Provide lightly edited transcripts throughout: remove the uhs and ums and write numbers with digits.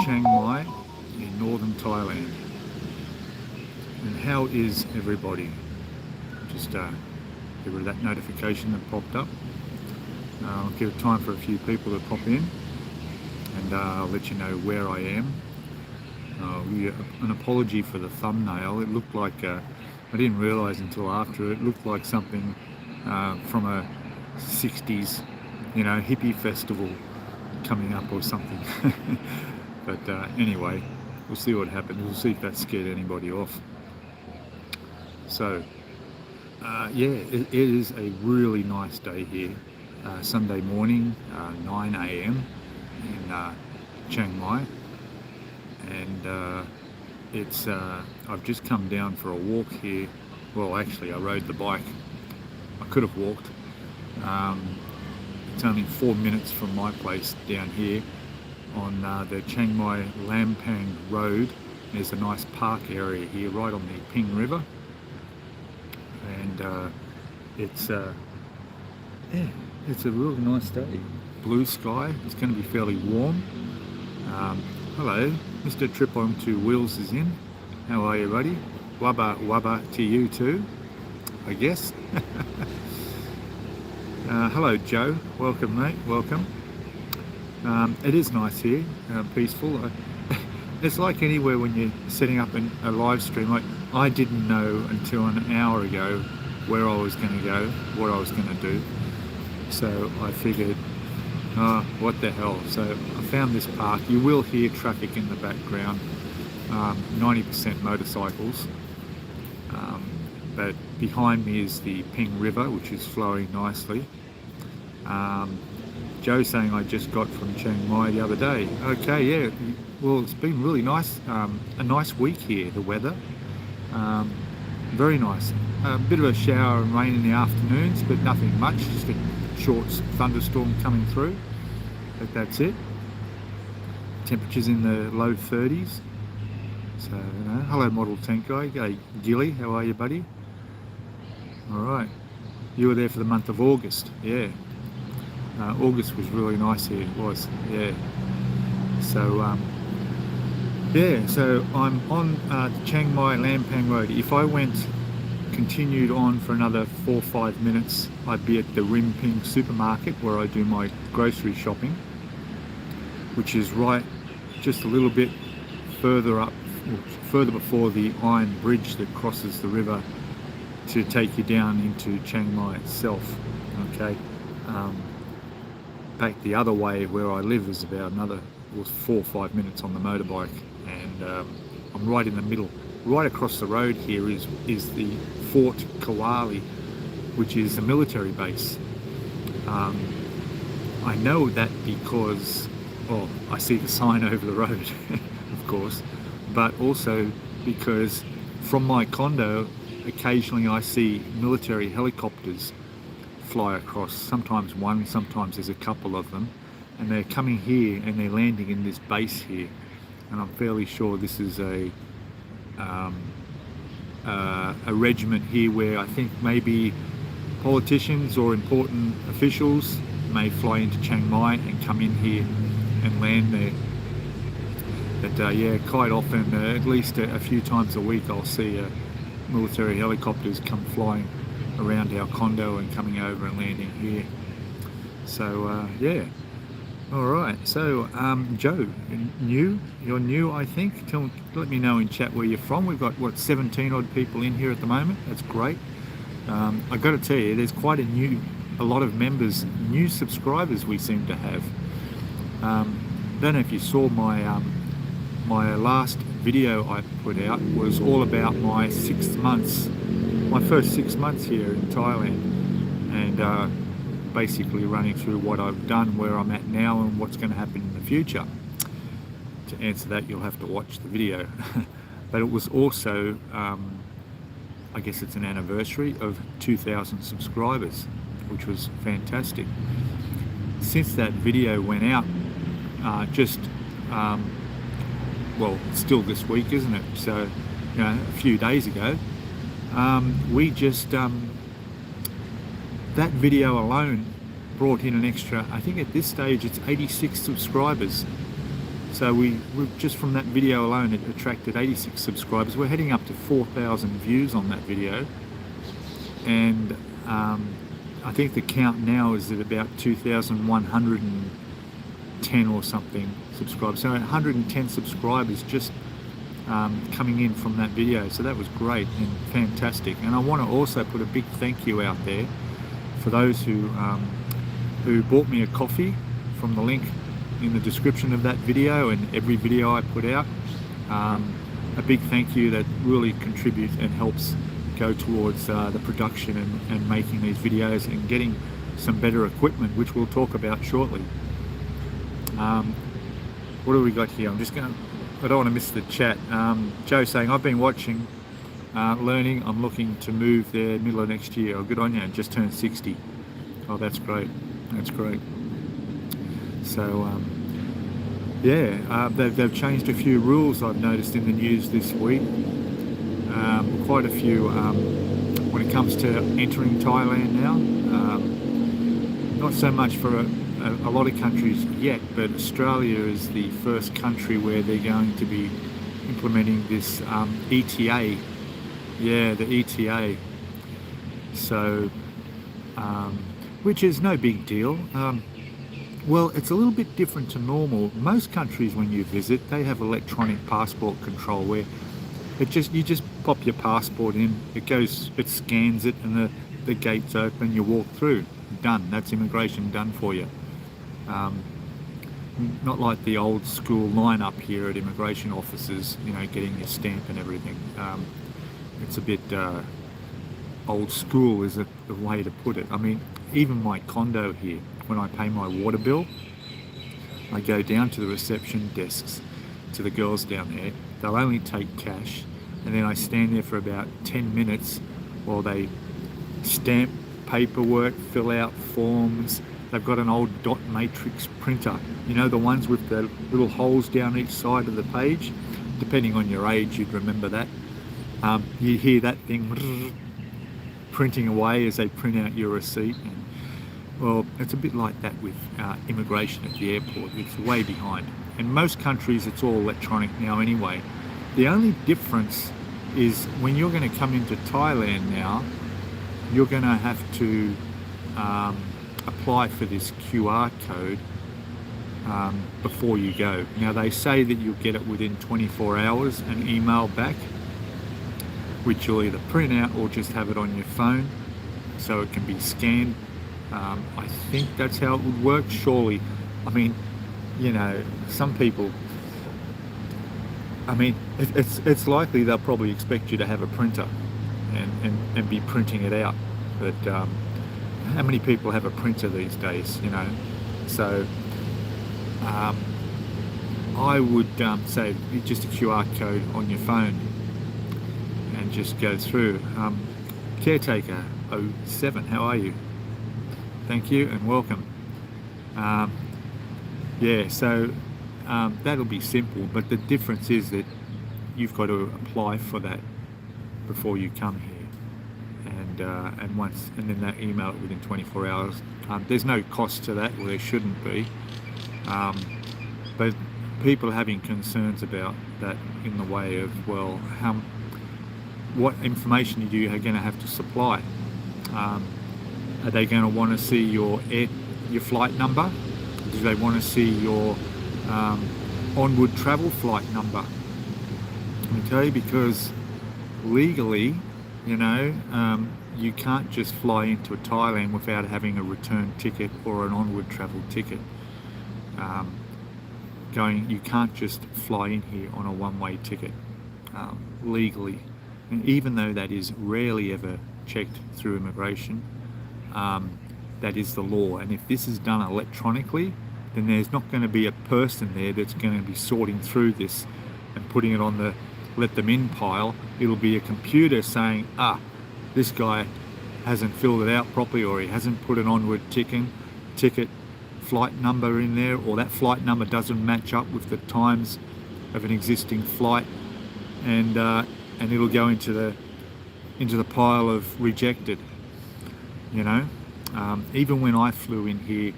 Chiang Mai in northern Thailand. And how is everybody? Just get rid of that notification that popped up. I'll give it time for a few people to pop in, and I'll let you know where I am. An apology for the thumbnail. It looked like, I didn't realise until after, it looked like something from a 60s, hippie festival coming up or something. But anyway, we'll see what happens. We'll see if that scared anybody off. So yeah, it is a really nice day here. Sunday morning, 9 a.m. in Chiang Mai, and it's I've just come down for a walk here. Well, actually I rode the bike. I could have walked. It's only 4 minutes from my place down here on the Chiang Mai Lampang Road. There's a nice park area here right on the Ping River, and it's yeah, it's a really nice day. Blue sky. It's going to be fairly warm. Hello, Mr. Trip on Two Wheels is in. How are you, buddy? Wubba to you too, I guess. Hello, Joe. Welcome, mate. Welcome. It is nice here, peaceful. It's like anywhere when you're setting up a live stream. Like, I didn't know until an hour ago where I was going to go, what I was going to do. So I figured, what the hell. So I found this park. You will hear traffic in the background, 90% motorcycles. But behind me is the Ping River, which is flowing nicely. Joe saying I just got from Chiang Mai the other day. Okay, yeah. Well, it's been really nice. A nice week here, the weather. Very nice. A bit of a shower and rain in the afternoons, but nothing much. Just a short thunderstorm coming through. But that's it. Temperatures in the low 30s. So, hello, Model Tank Guy. Hey, Gilly, how are you, buddy? All right. You were there for the month of August. Yeah. August was really nice here. It was. Yeah. So, yeah. So I'm on the Chiang Mai Lampang Road. If I continued on for another 4 or 5 minutes, I'd be at the Rim Ping supermarket where I do my grocery shopping, which is right just a little bit further up, further before the iron bridge that crosses the river to take you down into Chiang Mai itself. Okay. Back the other way where I live is about another 4 or 5 minutes on the motorbike, and I'm right in the middle. Right across the road here is the Fort Kawali, which is a military base. I know that because, well, I see the sign over the road, of course, but also because from my condo, occasionally I see military helicopters fly across. Sometimes one, sometimes there's a couple of them, and they're coming here and they're landing in this base here. And I'm fairly sure this is a regiment here where I think maybe politicians or important officials may fly into Chiang Mai and come in here and land there. But yeah, quite often, at least a few times a week, I'll see military helicopters come flying around our condo and coming over and landing here. So yeah. All right, so Joe, you're new, I think. Let me know in chat where you're from. We've got, what, 17 odd people in here at the moment. That's great. I've got to tell you, there's quite a lot of members, new subscribers we seem to have. Don't know if you saw my my last video I put out was all about my first 6 months here in Thailand, and basically running through what I've done, where I'm at now, and what's going to happen in the future. To answer that, you'll have to watch the video. But it was also, I guess it's an anniversary of 2,000 subscribers, which was fantastic. Since that video went out, well, it's still this week, isn't it? So, a few days ago, we just that video alone brought in an extra, I think at this stage it's 86 subscribers. So we just from that video alone, it attracted 86 subscribers. We're heading up to 4,000 views on that video, and I think the count now is at about 2,110 or something subscribers. So 110 subscribers just coming in from that video. So that was great and fantastic. And I want to also put a big thank you out there for those who bought me a coffee from the link in the description of that video and every video I put out. A big thank you that really contributes and helps go towards the production and making these videos and getting some better equipment, which we'll talk about shortly. What do we got here? I don't want to miss the chat. Joe saying, I've been watching, learning, I'm looking to move there middle of next year. Oh, good on you, just turned 60. Oh, that's great, that's great. So yeah, they've changed a few rules I've noticed in the news this week. Quite a few when it comes to entering Thailand now. Not so much for a lot of countries yet, but Australia is the first country where they're going to be implementing this ETA. Yeah, the ETA. So, which is no big deal. Well, it's a little bit different to normal. Most countries, when you visit, they have electronic passport control where you just pop your passport in, it scans it, and the gates open, you walk through. Done. That's immigration done for you. Not like the old school line up here at immigration offices, you know, getting your stamp and everything. It's a bit old school is the way to put it. I mean, even my condo here, when I pay my water bill, I go down to the reception desks, to the girls down there. They'll only take cash, and then I stand there for about 10 minutes while they stamp paperwork, fill out forms. They've got an old dot matrix printer, you know, the ones with the little holes down each side of the page. Depending on your age, you'd remember that. You hear that thing printing away as they print out your receipt. And, well, it's a bit like that with immigration at the airport. It's way behind. In most countries, it's all electronic now anyway. The only difference is when you're going to come into Thailand now, you're going to have to apply for this QR code before you go. Now, they say that you'll get it within 24 hours and email back, which you'll either print out or just have it on your phone so it can be scanned. I think that's how it would work, surely. I mean, you know, some people, I mean, it's likely they'll probably expect you to have a printer and be printing it out. But how many people have a printer these days, you know? So I would say just a QR code on your phone and just go through. Caretaker 07, how are you? Thank you and welcome. Yeah, so that'll be simple, but the difference is that you've got to apply for that before you come here, and then they email it within 24 hours. There's no cost to that, well, there shouldn't be, but people are having concerns about that in the way of, well, what information are you going to have to supply? Are they going to want to see your flight number? Do they want to see your onward travel flight number? Okay, because legally, you know, you can't just fly into Thailand without having a return ticket or an onward travel ticket. You can't just fly in here on a one-way ticket legally, and even though that is rarely ever checked through immigration, that is the law. And if this is done electronically, then there's not going to be a person there that's going to be sorting through this and putting it on the let them in pile. It'll be a computer saying, this guy hasn't filled it out properly, or he hasn't put an onward ticket flight number in there, or that flight number doesn't match up with the times of an existing flight, and it'll go into the pile of rejected. You know, even when I flew in here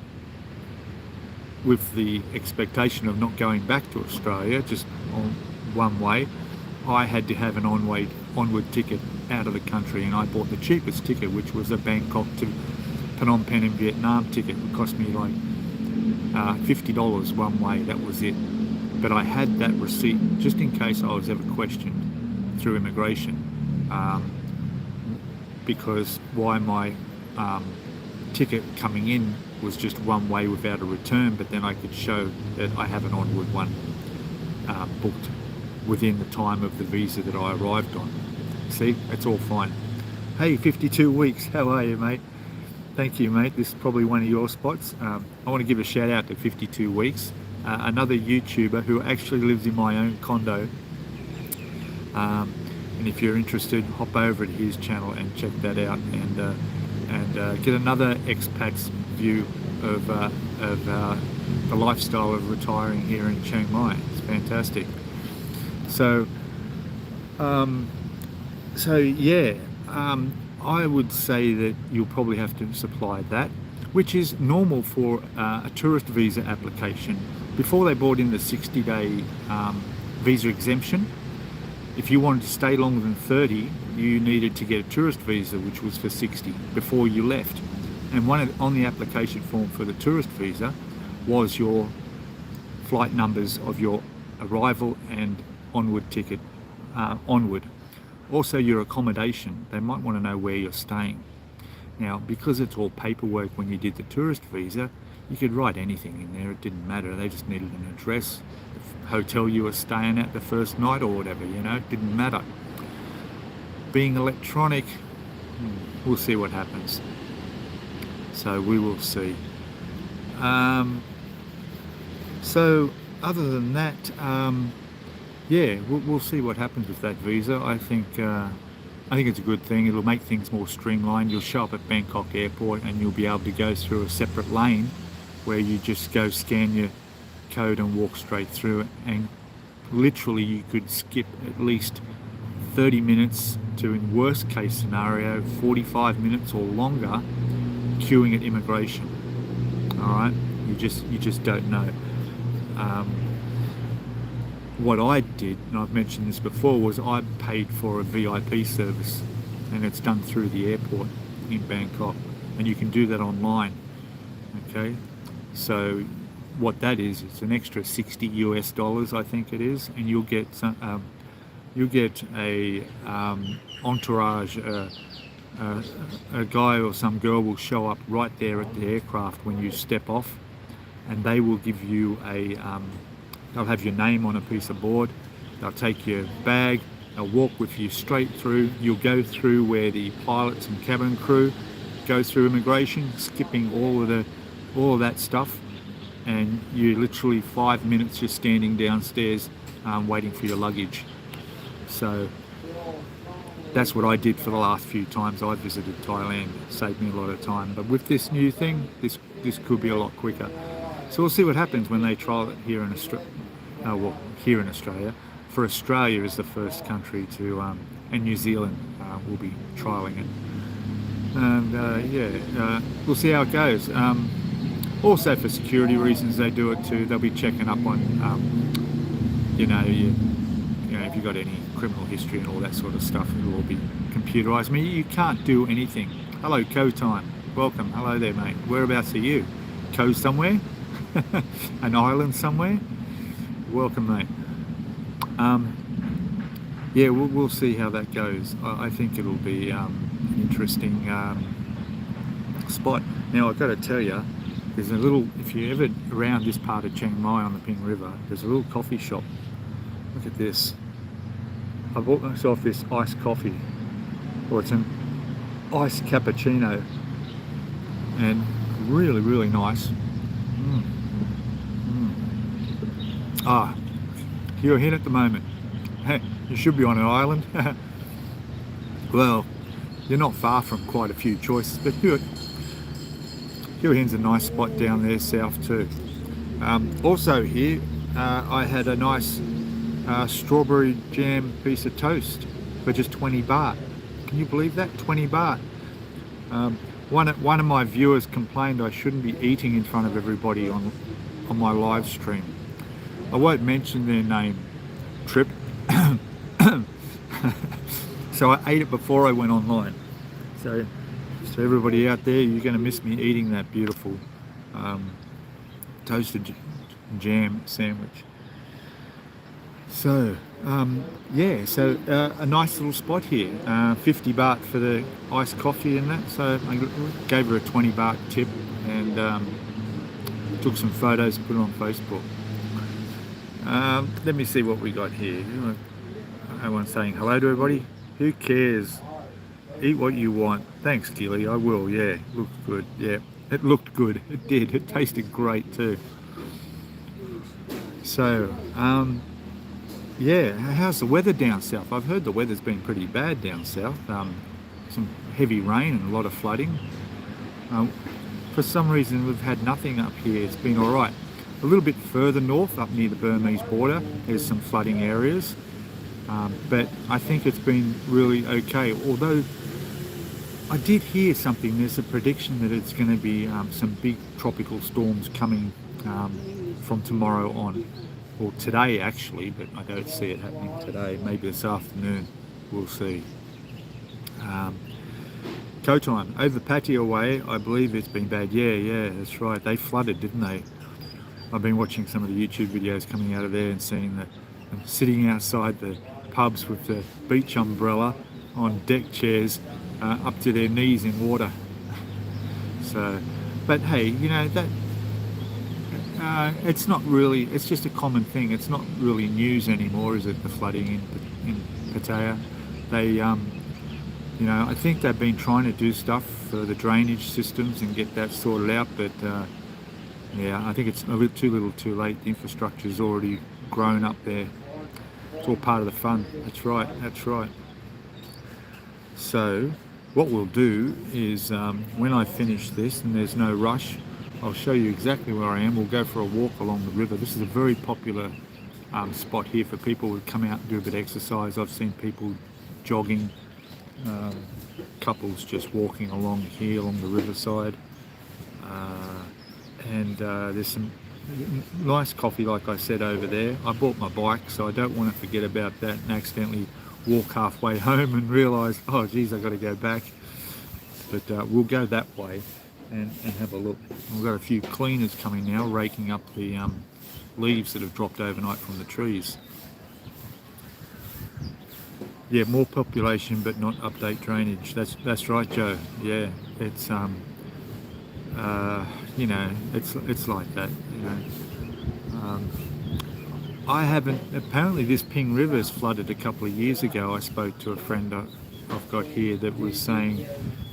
with the expectation of not going back to Australia, just on one way, I had to have an onward ticket out of the country, and I bought the cheapest ticket, which was a Bangkok to Phnom Penh in Vietnam ticket. It cost me like $50 one way, that was it. But I had that receipt just in case I was ever questioned through immigration, because why my ticket coming in was just one way without a return, but then I could show that I have an onward one booked within the time of the visa that I arrived on. See, it's all fine. Hey, 52 weeks, how are you, mate? Thank you, mate. This is probably one of your spots. I want to give a shout out to 52 weeks, another YouTuber who actually lives in my own condo. And if you're interested, hop over to his channel and check that out, and get another expat's view of the lifestyle of retiring here in Chiang Mai. It's fantastic. So yeah, I would say that you'll probably have to supply that, which is normal for a tourist visa application. Before they brought in the 60-day visa exemption, if you wanted to stay longer than 30, you needed to get a tourist visa, which was for 60 before you left. And on the application form for the tourist visa was your flight numbers of your arrival and onward ticket, onward. Also your accommodation. They might want to know where you're staying. Now, because it's all paperwork when you did the tourist visa, you could write anything in there. It didn't matter. They just needed an address, the hotel you were staying at the first night or whatever, you know, it didn't matter. Being electronic, we'll see what happens. So we will see. So other than that, yeah, we'll see what happens with that visa. I think it's a good thing. It'll make things more streamlined. You'll show up at Bangkok airport and you'll be able to go through a separate lane where you just go scan your code and walk straight through it. And literally you could skip at least 30 minutes to, in worst case scenario, 45 minutes or longer queuing at immigration. All right, you just don't know. What I did, and I've mentioned this before, was I paid for a VIP service, and it's done through the airport in Bangkok, and you can do that online. Okay, so what that is, it's an extra $60 US, I think it is, and you'll get some, a entourage. A guy or some girl will show up right there at the aircraft when you step off, and they will give you a they'll have your name on a piece of board, they'll take your bag, they'll walk with you straight through. You'll go through where the pilots and cabin crew go through immigration, skipping all of that stuff, and you literally 5 minutes just standing downstairs waiting for your luggage. So that's what I did for the last few times I visited Thailand. It saved me a lot of time. But with this new thing, this could be a lot quicker. So we'll see what happens when they trial it here in Australia. Well, here in Australia. For Australia is the first country to, and New Zealand will be trialling it. And yeah, we'll see how it goes. Also for security reasons they do it too. They'll be checking up on, you know, if you've got any criminal history and all that sort of stuff. It'll all be computerized. I mean, you can't do anything. Hello, Co-Time. Welcome. Hello there, mate. Whereabouts are you? Co somewhere? An island somewhere? Welcome, mate. Yeah, we'll see how that goes. I think it'll be an interesting spot. Now, I've got to tell you, there's a little, if you're ever around this part of Chiang Mai on the Ping River, there's a little coffee shop. Look at this. I bought myself this iced coffee, or it's an iced cappuccino, and really, really nice. Ah, you're here at the moment. Hey, you should be on an island. Well, you're not far from quite a few choices, but Hua Hin's a nice spot down there south too. Also here, I had a nice strawberry jam piece of toast for just 20 baht. Can you believe that? 20 baht. One of my viewers complained I shouldn't be eating in front of everybody on my live stream. I won't mention their name, Trip. So I ate it before I went online. So everybody out there, you're going to miss me eating that beautiful toasted jam sandwich. So yeah, so a nice little spot here. 50 baht for the iced coffee and that. So I gave her a 20 baht tip and took some photos and put it on Facebook. Let me see what we got here. Everyone's saying hello to everybody. Who cares? Eat what you want. Thanks, Gilly. I will. Yeah, looked good. Yeah, it looked good. It did. It tasted great too. So, yeah, how's the weather down south? I've heard the weather's been pretty bad down south. Some heavy rain and a lot of flooding. For some reason, we've had nothing up here. It's been all right. A little bit further north, up near the Burmese border, there's some flooding areas. But I think it's been really okay. Although I did hear something, there's a prediction that it's going to be some big tropical storms coming from tomorrow on. Or today actually, but I don't see it happening today. Maybe this afternoon, we'll see. Kotan, over Pattaya way, I believe it's been bad. Yeah, that's right. They flooded, didn't they? I've been watching some of the YouTube videos coming out of there and seeing that I'm sitting outside the pubs with the beach umbrella on deck chairs up to their knees in water. So, but hey, you know, that it's not really, it's just a common thing. It's not really news anymore, is it, the flooding in Pattaya? They, you know, I think they've been trying to do stuff for the drainage systems and get that sorted out, but yeah, I think it's a bit too little too late. The infrastructure's already grown up there. It's all part of the fun. That's right, that's right. So what we'll do is when I finish this, and there's no rush, I'll show you exactly where I am. We'll go for a walk along the river. This is a very popular spot here for people who come out and do a bit of exercise. I've seen people jogging, couples just walking along here along the riverside. And there's some nice coffee, like I said, over there. I bought my bike, so I don't want to forget about that and accidentally walk halfway home and realise, oh geez, I've got to go back. But we'll go that way and have a look. We've got a few cleaners coming now, raking up the leaves that have dropped overnight from the trees. Yeah, more population but not update drainage. That's right, Joe. Yeah, it's you know, it's like that, you know. I haven't, apparently this Ping River's flooded a couple of years ago. I spoke to a friend I've got here that was saying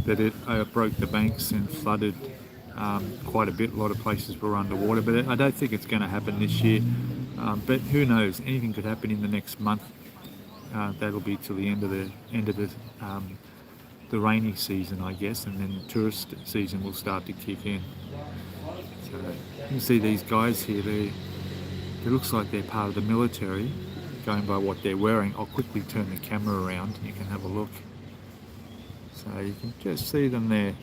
that it broke the banks and flooded quite a bit. A lot of places were underwater, but I don't think it's going to happen this year. But who knows? Anything could happen in the next month. That'll be till the end of the rainy season, I guess, and then tourist season will start to kick in. So you can see these guys here. They looks like they're part of the military, going by what they're wearing. I'll quickly turn the camera around and you can have a look. So you can just see them there,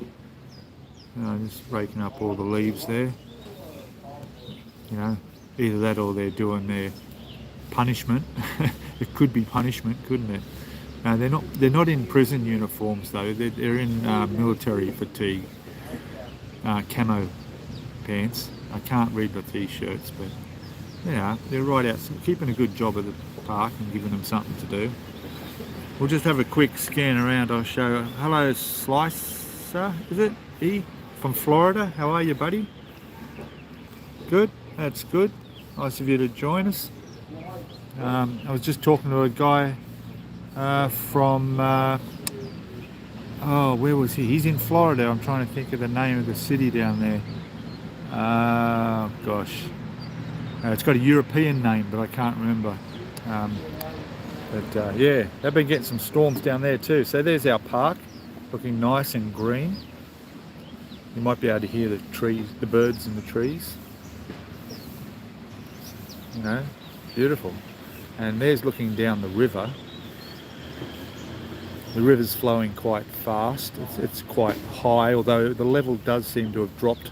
just raking up all the leaves there. You know, either that or they're doing their punishment. It could be punishment, couldn't it? No, they're not in prison uniforms though. They're in military fatigue, camo pants. I can't read the t-shirts, but yeah, they're right out, keeping a good job at the park and giving them something to do. We'll just have a quick scan around. I'll show. Hello, Slicer, is it? E from Florida. How are you, buddy? Good. That's good. Nice of you to join us. I was just talking to a guy from oh, where was he? He's in Florida. I'm trying to think of the name of the city down there. Gosh, it's got a European name, but I can't remember. But yeah, they've been getting some storms down there too. So there's our park, looking nice and green. You might be able to hear the trees, the birds in the trees. You know, beautiful. And there's looking down the river. The river's flowing quite fast. It's quite high, although the level does seem to have dropped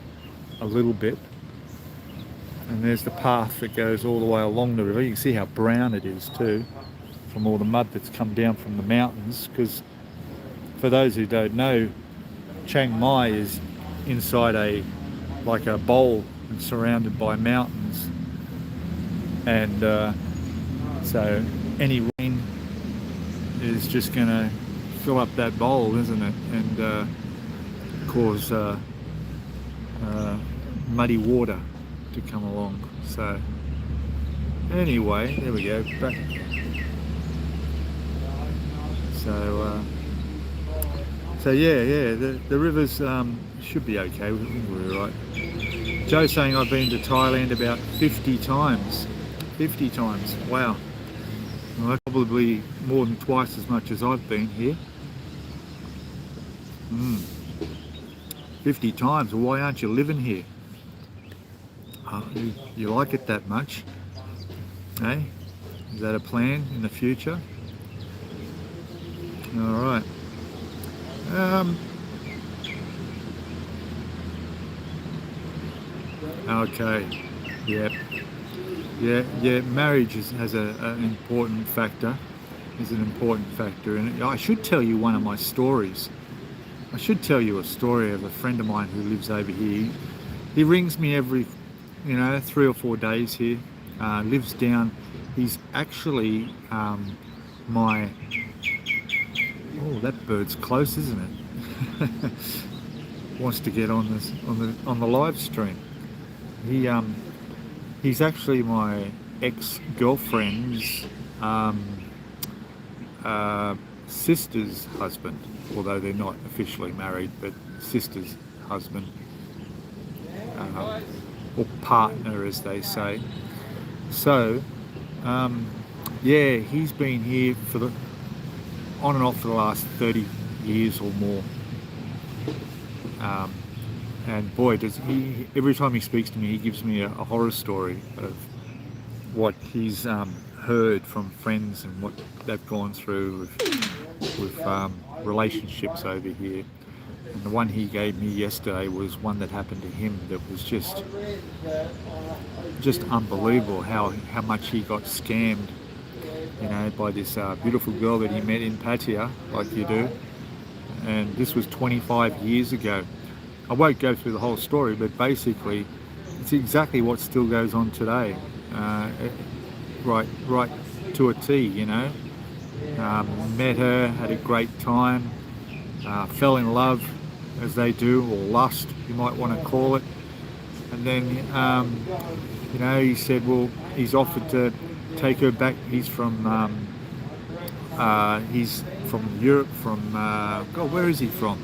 a little bit. And there's the path that goes all the way along the river. You can see how brown it is too, from all the mud that's come down from the mountains. Because for those who don't know, Chiang Mai is inside like a bowl and surrounded by mountains. And so any rain is just going to fill up that bowl, isn't it? And cause muddy water to come along. So anyway, there we go. Back. So yeah, the rivers should be okay. We're right. Joe's saying I've been to Thailand about 50 times. 50 times. Wow. Well, that's probably more than twice as much as I've been here. 50 times. Well, why aren't you living here? You like it that much? Hey? Is that a plan in the future? All right. Okay. Yeah. Marriage has an important factor. Is an important factor in it. I should tell you one of my stories. I should tell you a story of a friend of mine who lives over here. He rings me every, 3 or 4 days here. Lives down. He's actually my. Oh, that bird's close, isn't it? Wants to get on the live stream. He's actually my ex-girlfriend's sister's husband, although they're not officially married, but sister's husband, or partner, as they say. So, he's been here on and off for the last 30 years or more. And boy, does he! Every time he speaks to me, he gives me a horror story of what he's heard from friends and what they've gone through with relationships over here. And the one he gave me yesterday was one that happened to him that was just unbelievable. How much he got scammed, by this beautiful girl that he met in Pattaya, like you do. And this was 25 years ago. I won't go through the whole story, but basically it's exactly what still goes on today, right to a T. Met her, had a great time, fell in love, as they do, or lust, you might want to call it. And then he said, well, he's offered to take her back. He's from Europe, where is he from?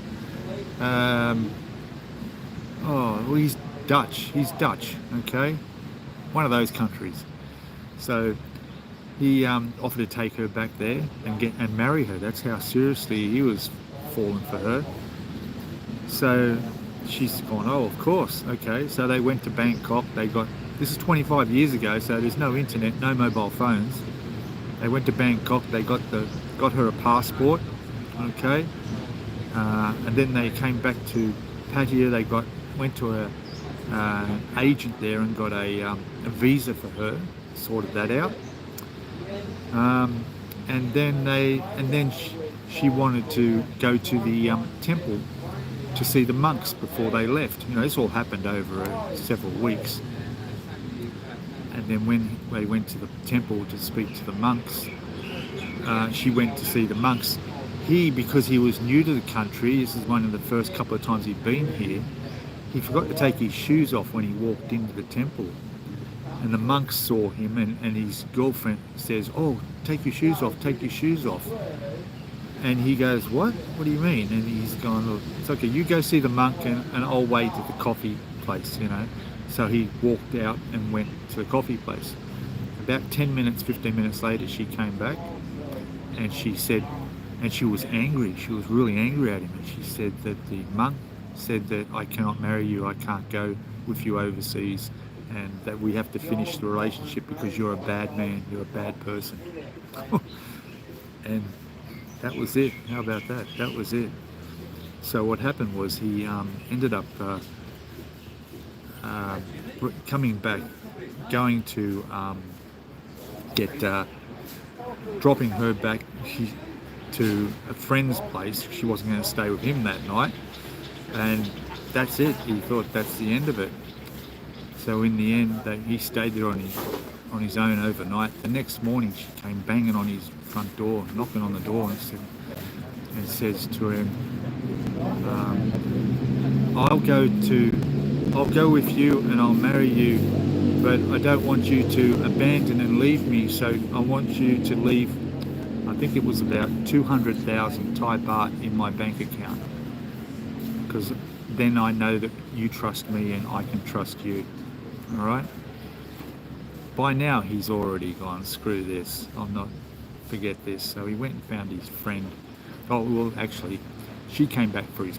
He's Dutch, okay? One of those countries. So he offered to take her back there and marry her. That's how seriously he was falling for her. So she's gone, oh, of course, okay. So they went to Bangkok. This is 25 years ago, so there's no internet, no mobile phones. They went to Bangkok. They got her a passport, okay. And then they came back to Pattaya. They went to an agent there and got a visa for her. Sorted that out. And then she wanted to go to the temple to see the monks before they left. This all happened over several weeks. And then when they went to the temple to speak to the monks, she went to see the monks. Because he was new to the country, this is one of the first couple of times he'd been here, he forgot to take his shoes off when he walked into the temple. And the monks saw him, and his girlfriend says, oh, take your shoes off, take your shoes off. And he goes, what? What do you mean? And he's gone, look, it's okay, you go see the monk and I'll wait at the coffee place, So he walked out and went to the coffee place. About 10 minutes, 15 minutes later, she came back and she said, and she was angry, she was really angry at him. And she said that the monk said that I cannot marry you, I can't go with you overseas, and that we have to finish the relationship because you're a bad man, you're a bad person. And that was it. How about that? That was it. So what happened was he ended up coming back going to get dropping her back to a friend's place. She wasn't going to stay with him that night, and that's it. He thought that's the end of it. So in the end, he stayed there on his own overnight. The next morning, she came banging on his front door, knocking on the door, and says to him, I'll go with you and I'll marry you, but I don't want you to abandon and leave me, so I want you to leave, I think it was about 200,000 Thai baht in my bank account, because then I know that you trust me and I can trust you. All right? By now he's already gone, screw this, I'm not, forget this. So he went and found his friend. Oh, well, actually, she came back for her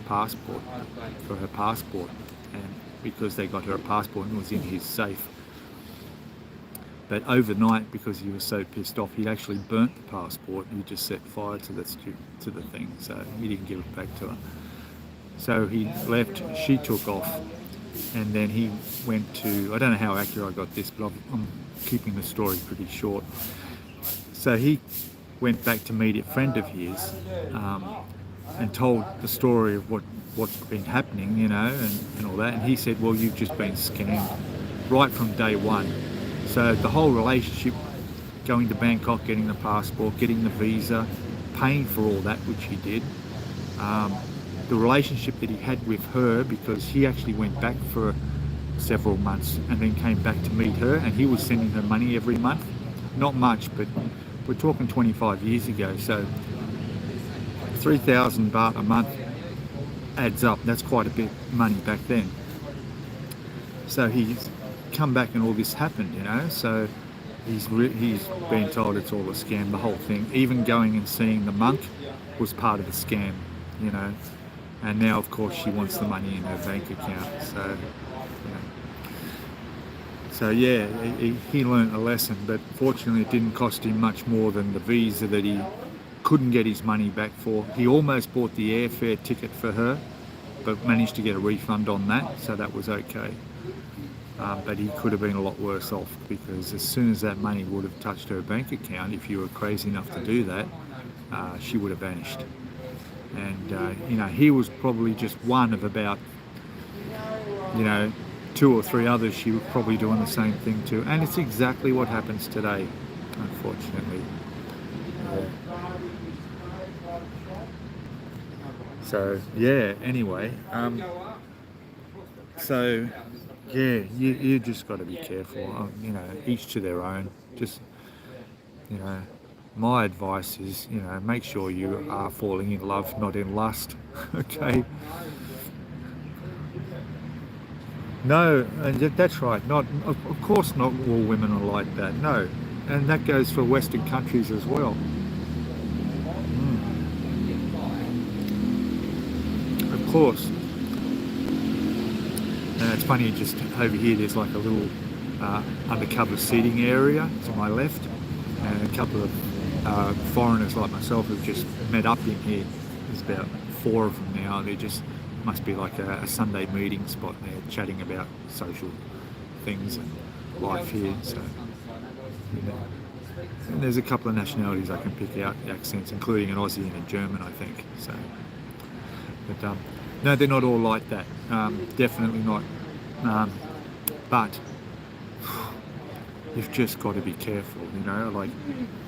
passport, and because they got her a passport and it was in his safe. But overnight, because he was so pissed off, he actually burnt the passport. He just set fire to the thing, so he didn't give it back to her. So he left, she took off, and then he went to, I don't know how accurate I got this, but I'm keeping the story pretty short. So he went back to meet a friend of his, and told the story of what's been happening, you know, and all that. And he said, well, you've just been scammed right from day one. So the whole relationship, going to Bangkok, getting the passport, getting the visa, paying for all that, which he did. The relationship that he had with her, because he actually went back for several months and then came back to meet her, and he was sending her money every month. Not much, but we're talking 25 years ago. So 3,000 baht a month adds up. That's quite a bit of money back then. So he's come back and all this happened, you know. So he's been told it's all a scam, the whole thing. Even going and seeing the monk was part of the scam, you know. And now, of course, she wants the money in her bank account. So, you know. So yeah, he learned a lesson, but fortunately it didn't cost him much more than the visa that he couldn't get his money back for. He almost bought the airfare ticket for her, but managed to get a refund on that, so that was okay. But he could have been a lot worse off, because as soon as that money would have touched her bank account, if you were crazy enough to do that, she would have vanished. And you know, he was probably just one of about, you know, 2 or 3 others she was probably doing the same thing to. And it's exactly what happens today, unfortunately. So yeah, anyway, so yeah, you just got to be careful. You know, each to their own. Just, you know, my advice is, you know, make sure you are falling in love, not in lust. Okay. No, that's right. Not, of course, not all women are like that. No, and that goes for Western countries as well. Of course. And it's funny, just over here there's like a little undercover seating area to my left, and a couple of foreigners like myself have just met up in here. There's about 4 of them now. They just must be like a Sunday meeting spot. They're chatting about social things and life here. So, you know. And there's a couple of nationalities I can pick out the accents, including an Aussie and a German, I think. So, but no, they're not all like that. Definitely not. But you've just got to be careful, you know. Like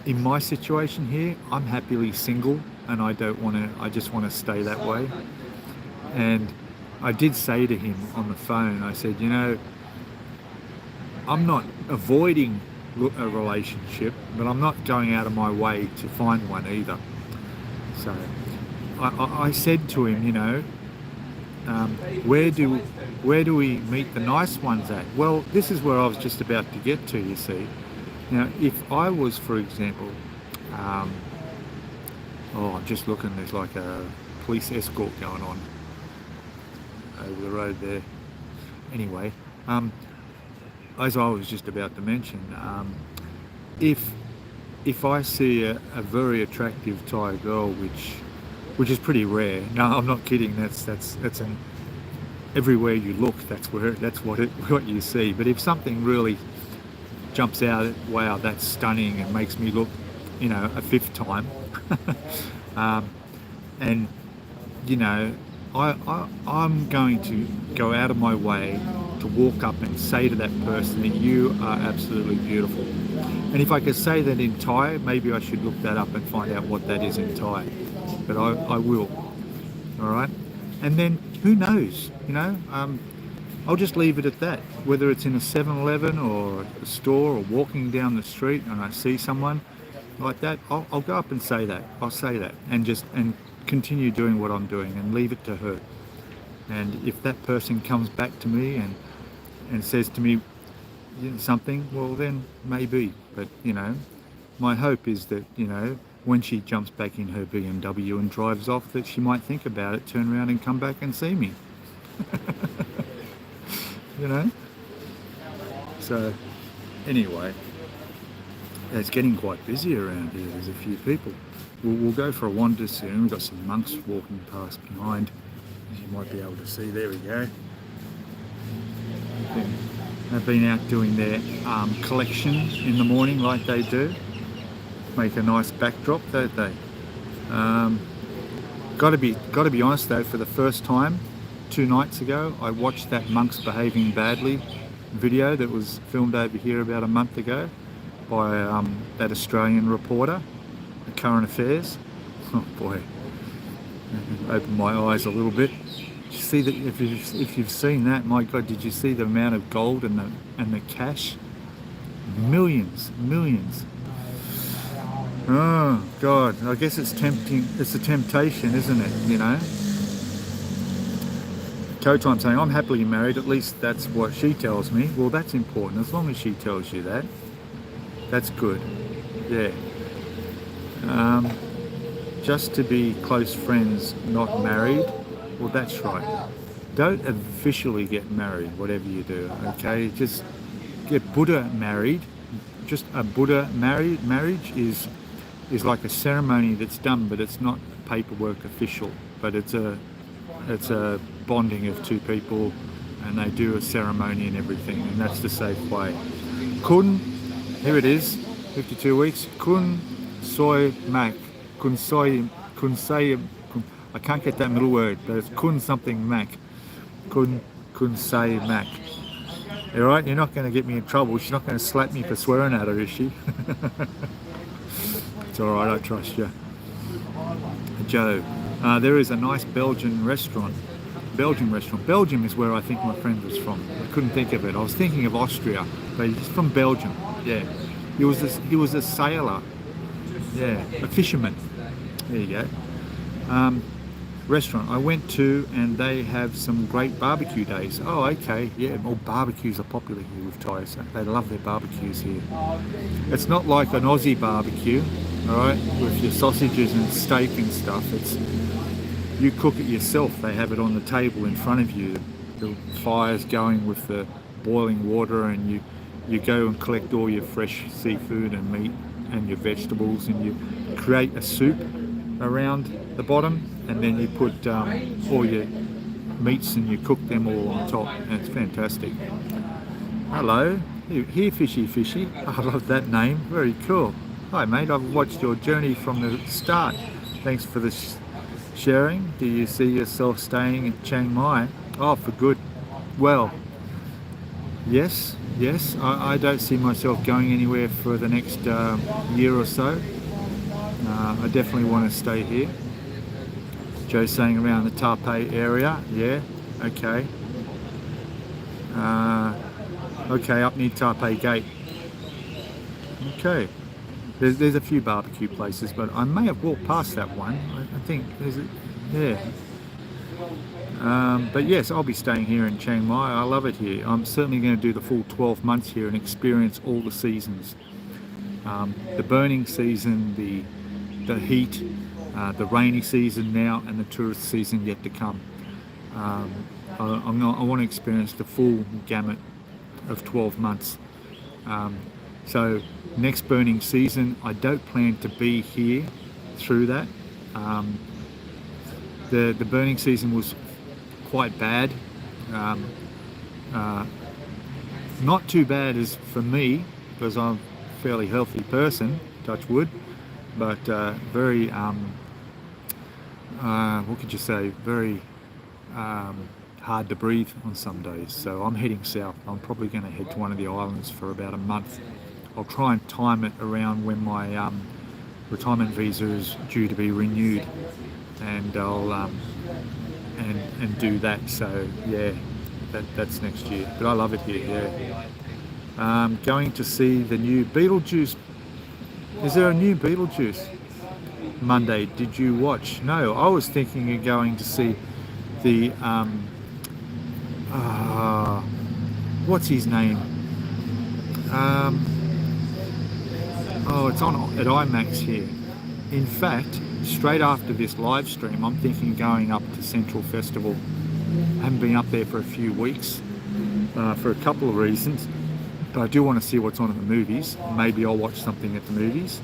in my situation here, I'm happily single, and I don't want to. I just want to stay that way. And I did say to him on the phone, I said, you know, I'm not avoiding a relationship, but I'm not going out of my way to find one either. So I said to him, you know, where do we meet the nice ones at? Well, this is where I was just about to get to, you see. Now, if I was, for example, I'm just looking, there's like a police escort going on over the road there. Anyway, as I was just about to mention, if I see a very attractive Thai girl, which is pretty rare. No, I'm not kidding. That's an everywhere you look. That's what you see. But if something really jumps out, wow, that's stunning, and makes me look, a fifth time. um, and I'm going to go out of my way to walk up and say to that person that you are absolutely beautiful. And if I could say that in Thai, maybe I should look that up and find out what that is in Thai. But I will. All right. And then who knows? I'll just leave it at that. Whether it's in a 7-Eleven or a store or walking down the street and I see someone like that, I'll go up and say that. I'll say that and continue doing what I'm doing and leave it to her. And if that person comes back to me and says to me something, well then maybe. But my hope is that when she jumps back in her BMW and drives off, that she might think about it, turn around and come back and see me. So anyway, it's getting quite busy around here. There's a few people. We'll go for a wander soon. We've got some monks walking past behind, as you might be able to see. There we go. They've been out doing their collection in the morning like they do. Make a nice backdrop, don't they? Got to be honest though, for the first time 2 nights ago, I watched that Monks Behaving Badly video that was filmed over here about a month ago by that Australian reporter, the Current Affairs. Oh boy, opened my eyes a little bit. Did you see that? If you've seen that, my God, did you see the amount of gold and the cash? Millions. Oh God, I guess it's tempting. It's a temptation, isn't it? Kotan saying, I'm happily married, at least that's what she tells me. Well, that's important, as long as she tells you that. That's good, yeah. Just to be close friends, not married, well, that's right. Don't officially get married, whatever you do, okay? Just get Buddha married. Just a Buddha marriage is like a ceremony that's done, but it's not paperwork official, but it's a bonding of 2 people, and they do a ceremony and everything, and that's the safe way. Kun, here it is, 52 weeks. Kun soy mak. Kun say, I can't get that middle word, but it's kun something mak. Kun say mak. All right, you're not going to get me in trouble. She's not going to slap me for swearing at her, is she? It's all right, I trust you. Joe, there is a nice Belgian restaurant. Belgium is where I think my friend was from. I couldn't think of it. I was thinking of Austria, but he's from Belgium. Yeah, he was a sailor. Yeah, a fisherman. There you go. Restaurant I went to, and they have some great barbecue days. Oh, okay, yeah. Well, barbecues are popular here with Thais. They love their barbecues here. It's not like an Aussie barbecue, all right, with your sausages and steak and stuff. It's you cook it yourself. They have it on the table in front of you. The fire's going with the boiling water, and you go and collect all your fresh seafood and meat and your vegetables, and you create a soup around the bottom, and then you put all your meats and you cook them all on top, and it's fantastic. Hello, here fishy. I love that name, very cool. Hi mate, I've watched your journey from the start. Thanks for the sharing. Do you see yourself staying in Chiang Mai? Oh, for good. Well, yes, I don't see myself going anywhere for the next year or so. I definitely want to stay here. Joe's saying around the Taipei area. Yeah, okay. Okay, up near Taipei Gate. Okay. There's a few barbecue places, but I may have walked past that one. I think there's a, yeah. But yes, I'll be staying here in Chiang Mai. I love it here. I'm certainly going to do the full 12 months here and experience all the seasons. The burning season, the heat, the rainy season now, and the tourist season yet to come. I want to experience the full gamut of 12 months. So next burning season, I don't plan to be here through that. The burning season was quite bad. Not too bad as for me, because I'm a fairly healthy person, touch wood, but very, what could you say, very hard to breathe on some days. So I'm heading south. I'm probably going to head to one of the islands for about a month. I'll try and time it around when my retirement visa is due to be renewed, and I'll and do that. So yeah, that's next year. But I love it here. Yeah. Going to see the new Beetlejuice. Is there a new Beetlejuice? Monday. Did you watch? No, I was thinking of going to see the what's his name? Oh, it's on at IMAX here. In fact, straight after this live stream, I'm thinking of going up to Central Festival. I haven't been up there for a few weeks for a couple of reasons, but I do want to see what's on at the movies. Maybe I'll watch something at the movies.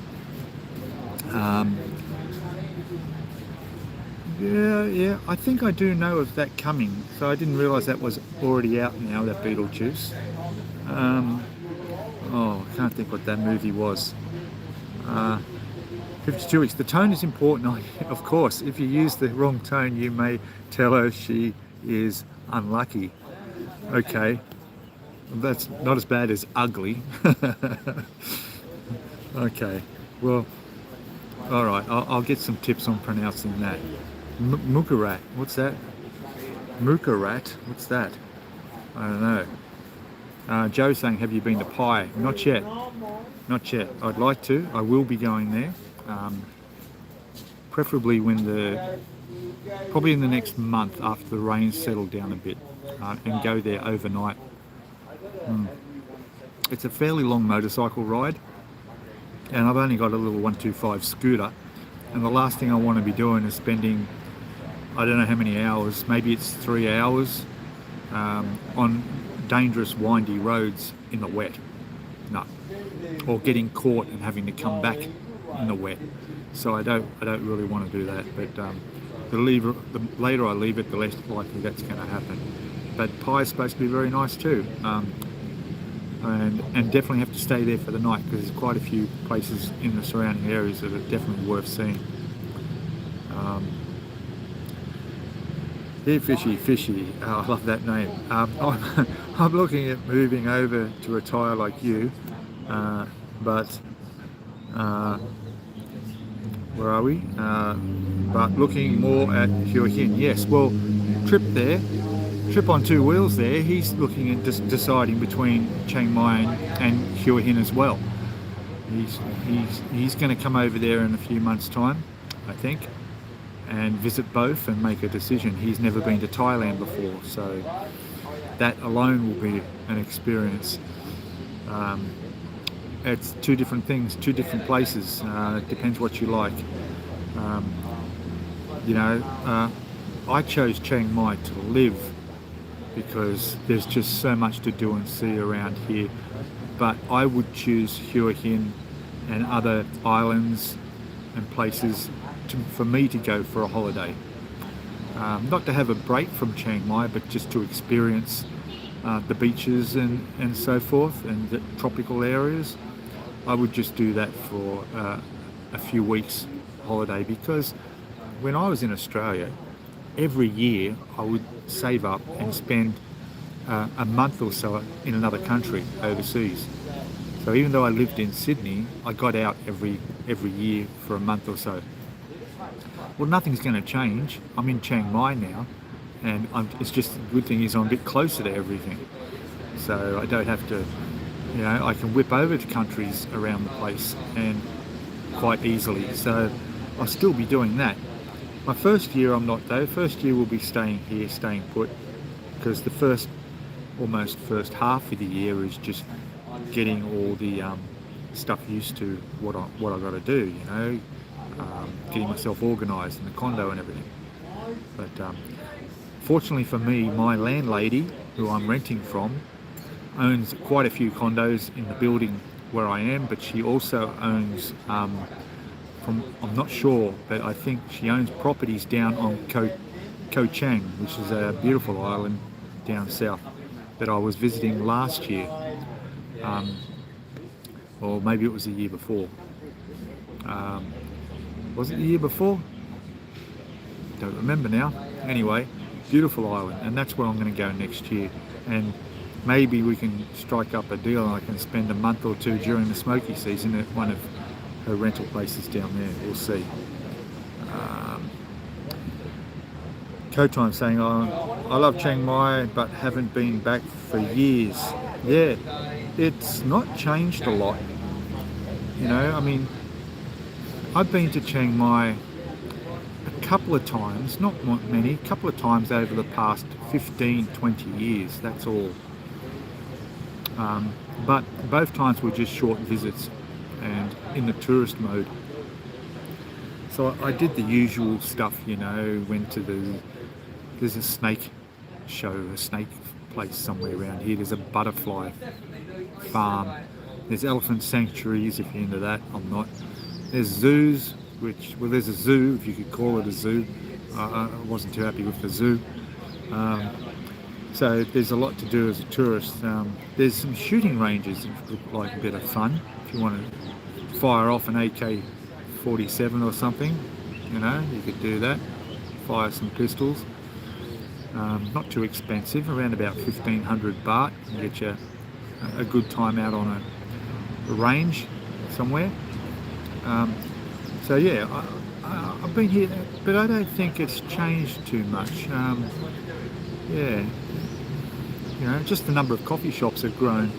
Yeah, I think I do know of that coming. So I didn't realise that was already out now, that Beetlejuice. I can't think what that movie was. 52 weeks. The tone is important, of course. If you use the wrong tone, you may tell her she is unlucky. Okay, that's not as bad as ugly. Okay, well, all right, I'll get some tips on pronouncing that. Mukarat, what's that? Mukarat, what's that? I don't know. Joe's saying, have you been to Pai? Not yet. Not yet. I'd like to. I will be going there. Preferably probably in the next month after the rains settle down a bit, and go there overnight. It's a fairly long motorcycle ride, and I've only got a little 125 scooter, and the last thing I want to be doing is spending, I don't know how many hours, maybe it's 3 hours, on dangerous windy roads in the wet. No. Or getting caught and having to come back in the wet. So I don't really want to do that. But the later I leave it, the less likely that's going to happen. But Pai is supposed to be very nice too, and definitely have to stay there for the night, because there's quite a few places in the surrounding areas that are definitely worth seeing. Yeah, fishy. Oh, I love that name. I'm looking at moving over to retire like you, but where are we? But looking more at Hua Hin. Yes, well, Trip on two wheels there. He's looking at deciding between Chiang Mai and Hua Hin as well. He's going to come over there in a few months' time, I think, and visit both and make a decision. He's never been to Thailand before, so that alone will be an experience. It's two different things, two different places. It depends what you like. I chose Chiang Mai to live because there's just so much to do and see around here. But I would choose Hua Hin and other islands and places for me to go for a holiday. Not to have a break from Chiang Mai, but just to experience the beaches and so forth, and the tropical areas. I would just do that for a few weeks holiday, because when I was in Australia, every year I would save up and spend a month or so in another country overseas. So even though I lived in Sydney, I got out every year for a month or so. Well, nothing's going to change. I'm in Chiang Mai now, and it's just the good thing is I'm a bit closer to everything. So I don't have to, I can whip over to countries around the place and quite easily. So I'll still be doing that. My first year I'm not though. First year we'll be staying here, staying put, because the first half of the year is just getting all the stuff used to what I got to do, getting myself organised in the condo and everything. But fortunately for me, my landlady, who I'm renting from, owns quite a few condos in the building where I am, but she also owns, I'm not sure, but I think she owns properties down on Koh Chang, which is a beautiful island down south that I was visiting last year. or maybe it was the year before. Was it the year before? Don't remember now. Anyway, beautiful island, and that's where I'm going to go next year. And maybe we can strike up a deal and I can spend a month or two during the smoky season at one of her rental places down there. We'll see. Time saying, oh, I love Chiang Mai but haven't been back for years. Yeah, it's not changed a lot. You know, I mean, I've been to Chiang Mai a couple of times, not many, a couple of times over the past 15, 20 years, that's all. But both times were just short visits and in the tourist mode. So I did the usual stuff, you know, went to there's a snake show, a snake place somewhere around here. There's a butterfly farm. There's elephant sanctuaries if you're into that. I'm not. There's zoos, there's a zoo, if you could call it a zoo. I wasn't too happy with the zoo. So there's a lot to do as a tourist. There's some shooting ranges that look like a bit of fun. If you want to fire off an AK-47 or something, you know, you could do that. Fire some pistols. Not too expensive, around about 1,500 baht, and get you a good time out on a range somewhere. So yeah, I've been here, but I don't think it's changed too much. Yeah, you know, just the number of coffee shops have grown.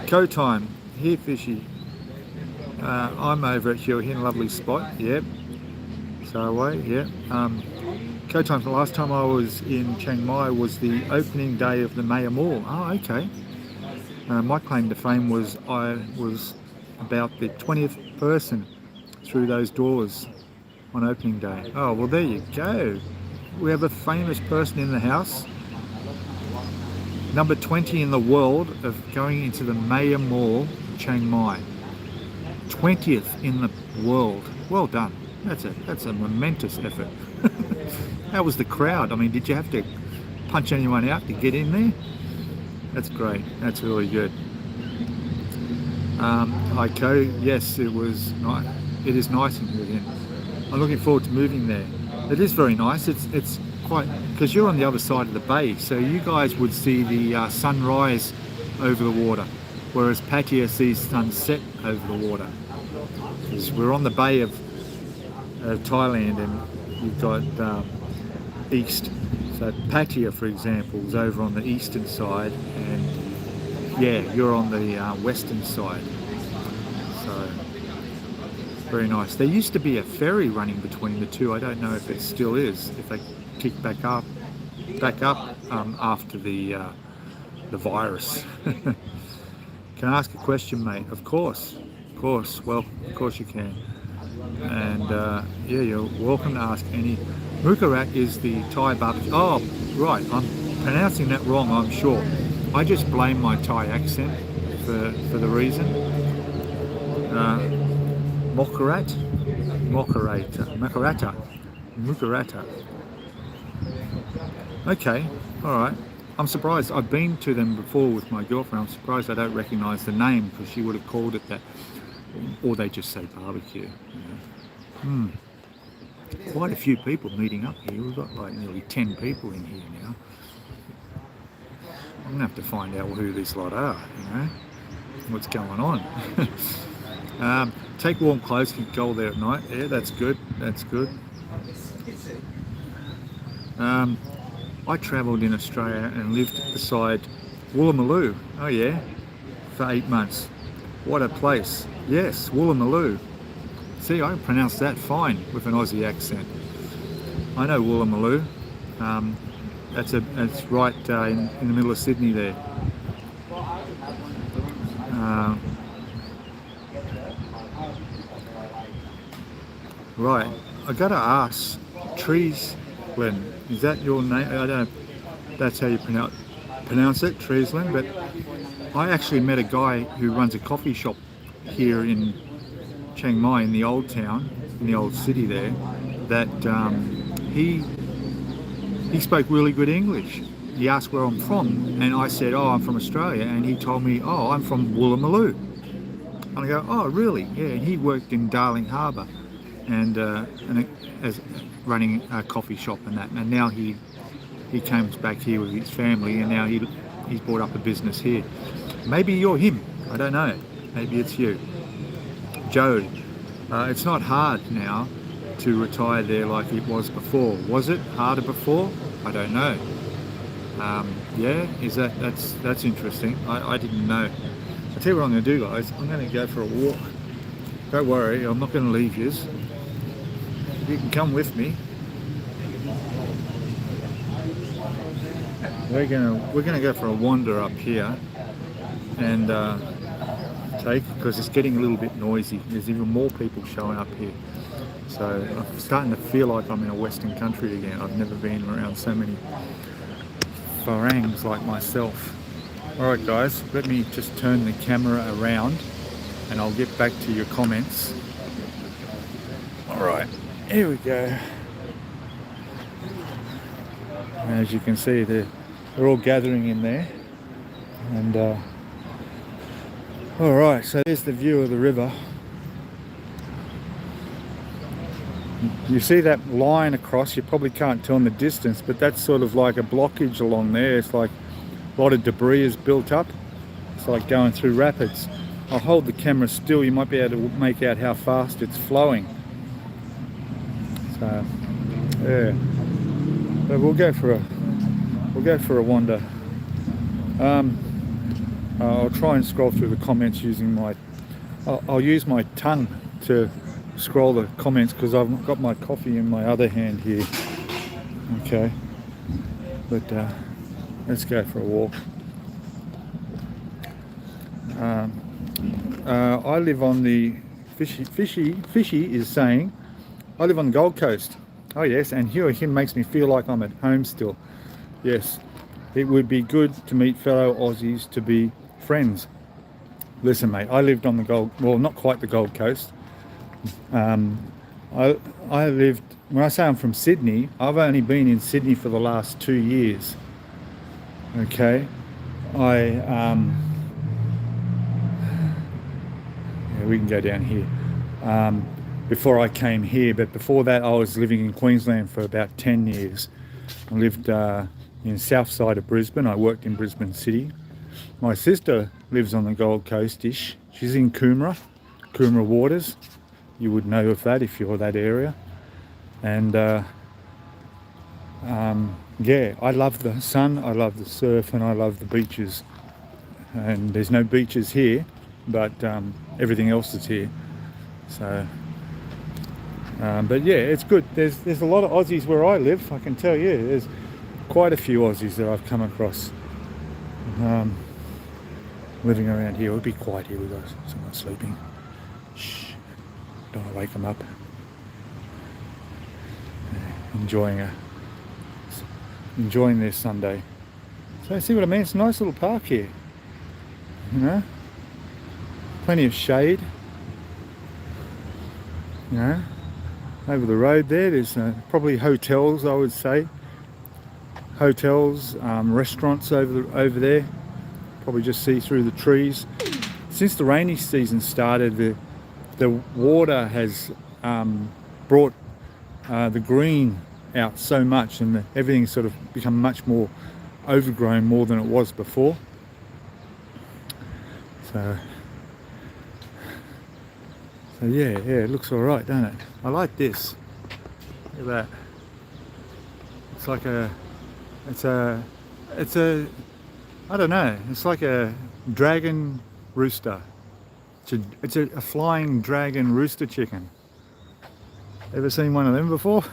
Co-time, here fishy. I'm over at Hua lovely spot, yep. So away, yep. Co-time, the last time I was in Chiang Mai was the opening day of the Maya Mall. Oh, okay. My claim to fame was I was about the 20th person through those doors on opening day. Oh, well, there you go. We have a famous person in the house. Number 20 in the world of going into the Maya Mall, Chiang Mai. 20th in the world. Well done. That's a momentous effort. How was the crowd? I mean, did you have to punch anyone out to get in there? That's great. That's really good. Heiko, yes, it was nice. It is nice in here. I'm looking forward to moving there. It is very nice. It's quite, because you're on the other side of the bay, so you guys would see the sunrise over the water, whereas Pattaya sees sunset over the water. Because we're on the bay of Thailand, and you've got east. So Pattaya, for example, is over on the eastern side, and yeah, you're on the western side. So very nice. There used to be a ferry running between the two. I don't know if it still is. If they kick back up after the virus. Can I ask a question, mate? Of course. Well, of course you can. And yeah, you're welcome to ask any. Mukarat is the Thai barbecue. Oh, right. I'm pronouncing that wrong, I'm sure. I just blame my Thai accent for the reason. Mukarata. Okay, all right. I'm surprised. I've been to them before with my girlfriend. I'm surprised I don't recognise the name, because she would have called it that. Or they just say barbecue. You know. Quite a few people meeting up here. We've got like nearly 10 people in here now. I'm gonna have to find out who this lot are, you know, what's going on. Take warm clothes, can go there at night. Yeah, that's good. I travelled in Australia and lived beside Woolloomooloo. Oh yeah, for 8 months. What a place. Yes, Woolloomooloo. See, I pronounced that fine with an Aussie accent. I know Woolloomooloo. That's right in the middle of Sydney there. Right, I gotta ask, Treesland, is that your name? I don't know if that's how you pronounce it, Treesland, but I actually met a guy who runs a coffee shop here in Chiang Mai, in the old town, in the old city there, that he spoke really good English, he asked where I'm from, and I said, oh, I'm from Australia, and he told me, oh, I'm from Woolloomooloo. And I go, oh, really? Yeah, and he worked in Darling Harbour, and as running a coffee shop and that, and now he comes back here with his family, and now he's brought up a business here. Maybe you're him, I don't know, maybe it's you. Joe, it's not hard now to retire there like it was before. Was it harder before? I don't know. Yeah, that's interesting. I didn't know. I'll tell you what I'm going to do, guys. I'm going to go for a walk. Don't worry, I'm not going to leave you. You can come with me. We're gonna go for a wander up here and because it's getting a little bit noisy. There's even more people showing up here, so I'm starting to feel like I'm in a Western country again. I've never been around so many Farangs like myself. Alright guys, let me just turn the camera around and I'll get back to your comments. Alright, here we go. As you can see, they're all gathering in there. And alright, so there's the view of the river. You see that line across, you probably can't tell in the distance, but that's sort of like a blockage along there. It's like a lot of debris is built up. It's like going through rapids. I'll hold the camera still, you might be able to make out how fast it's flowing. So, yeah. But we'll go for a wander. I'll try and scroll through the comments using I'll use my tongue to scroll the comments because I've got my coffee in my other hand here. Okay, but let's go for a walk. I live on the Fishy is saying I live on the Gold Coast. Oh yes, and hearing him makes me feel like I'm at home still. Yes, it would be good to meet fellow Aussies to be friends. Listen mate, I lived on the not quite the Gold Coast. I lived, when I say I'm from Sydney, I've only been in Sydney for the last 2 years. Okay, yeah, we can go down here. Before I came here, but before that I was living in Queensland for about 10 years. I lived in south side of Brisbane. I worked in Brisbane City. My sister lives on the Gold Coast-ish. She's in Coomera Waters. You would know of that if you're that area. And yeah, I love the sun, I love the surf, and I love the beaches. And there's no beaches here, but everything else is here. So but yeah, it's good. There's a lot of Aussies where I live, I can tell you. There's quite a few Aussies that I've come across living around here. It'll be quiet here, we've got someone sleeping. Shh, don't want to wake them up. Enjoying their Sunday. So see what I mean? It's a nice little park here. You know? Plenty of shade. You know? Over the road there's probably hotels, I would say. Hotels, restaurants over there. Probably just see through the trees. Since the rainy season started, the water has brought the green out so much, and everything's sort of become much more overgrown more than it was before. So yeah, it looks all right, don't it? I like this. Look at that. It's like it's a I don't know. It's like a dragon rooster. It's a flying dragon rooster chicken. Ever seen one of them before?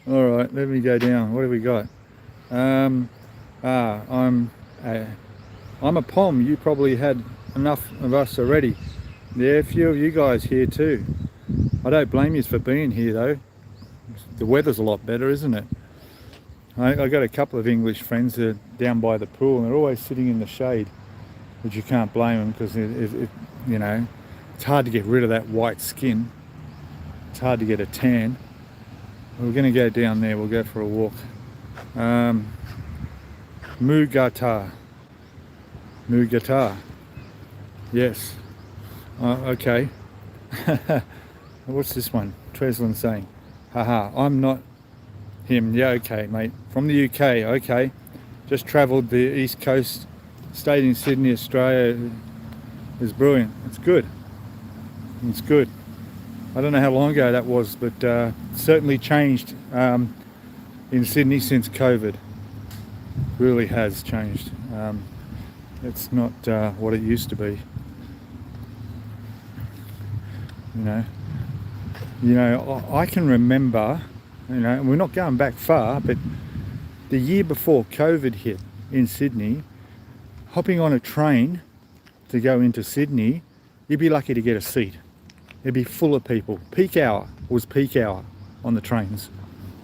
All right, let me go down. What have we got? I'm a pom. You probably had enough of us already. Yeah, a few of you guys here too. I don't blame you for being here though. The weather's a lot better, isn't it? I got a couple of English friends that are down by the pool, and they're always sitting in the shade, but you can't blame them because you know, it's hard to get rid of that white skin. It's hard to get a tan. We're going to go down there. We'll go for a walk. Mugata. Yes. Okay. What's this one? Treslan saying, haha, I'm not him. Yeah, okay, mate. From the UK, okay. Just travelled the East Coast, stayed in Sydney, Australia. It's brilliant. It's good. It's good. I don't know how long ago that was, but certainly changed in Sydney since COVID. Really has changed. It's not what it used to be. You know, I can remember, and we're not going back far, but the year before COVID hit in Sydney, hopping on a train to go into Sydney, you'd be lucky to get a seat. It'd be full of people. Peak hour was peak hour on the trains.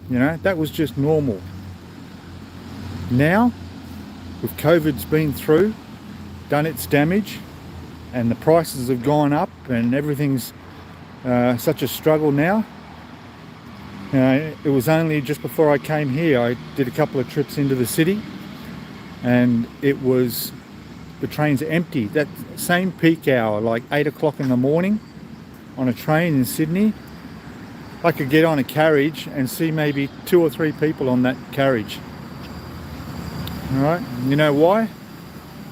That was just normal. Now, with COVID's been through, done its damage, and the prices have gone up and everything's such a struggle now. It was only just before I came here, I did a couple of trips into the city, and the trains are empty. That same peak hour, like 8 o'clock in the morning, on a train in Sydney, I could get on a carriage and see maybe 2 or 3 people on that carriage. All right, you know why?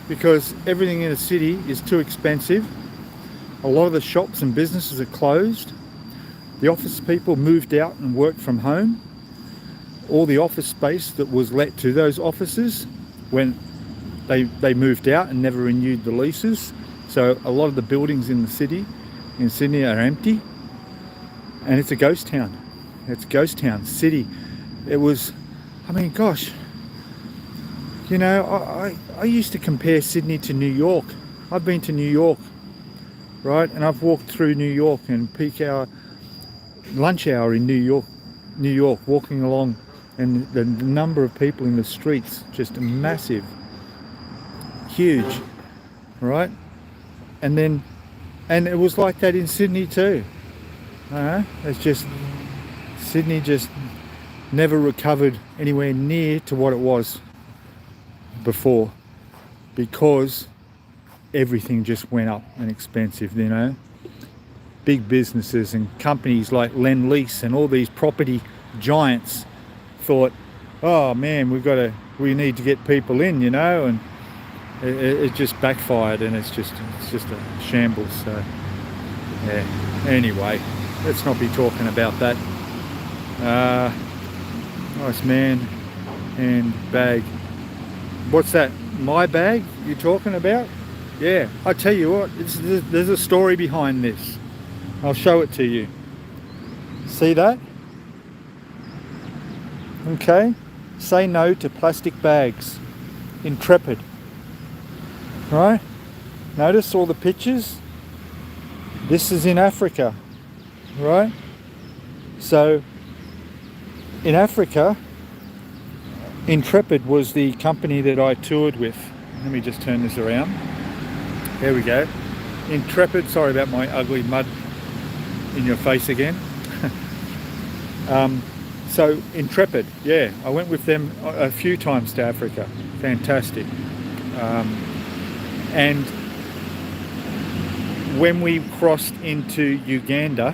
Because everything in the city is too expensive. A lot of the shops and businesses are closed. The office people moved out and worked from home. All the office space that was let to those offices, when they moved out and never renewed the leases. So a lot of the buildings in the city, in Sydney, are empty. And it's a ghost town. It's a ghost town, city. It was, gosh, I used to compare Sydney to New York. I've been to New York, right? And I've walked through New York and peak hour, lunch hour in New York, walking along, and the number of people in the streets, just massive, huge, right? And it was like that in Sydney too. It's just, Sydney just never recovered anywhere near to what it was before, because everything just went up and expensive. Big businesses and companies like Lend-Lease and all these property giants thought, oh man, we need to get people in, and it just backfired, and it's just a shambles. So yeah, anyway, let's not be talking about that. Nice man and bag. What's that? My bag you're talking about? Yeah, I tell you what, there's a story behind this. I'll show it to you. See that? Okay. Say no to plastic bags. Intrepid. Right? Notice all the pictures? This is in Africa. Right? So, in Africa, Intrepid was the company that I toured with. Let me just turn this around. There we go. Intrepid, sorry about my ugly mud in your face again. So Intrepid, yeah, I went with them a few times to Africa. Fantastic. And when we crossed into Uganda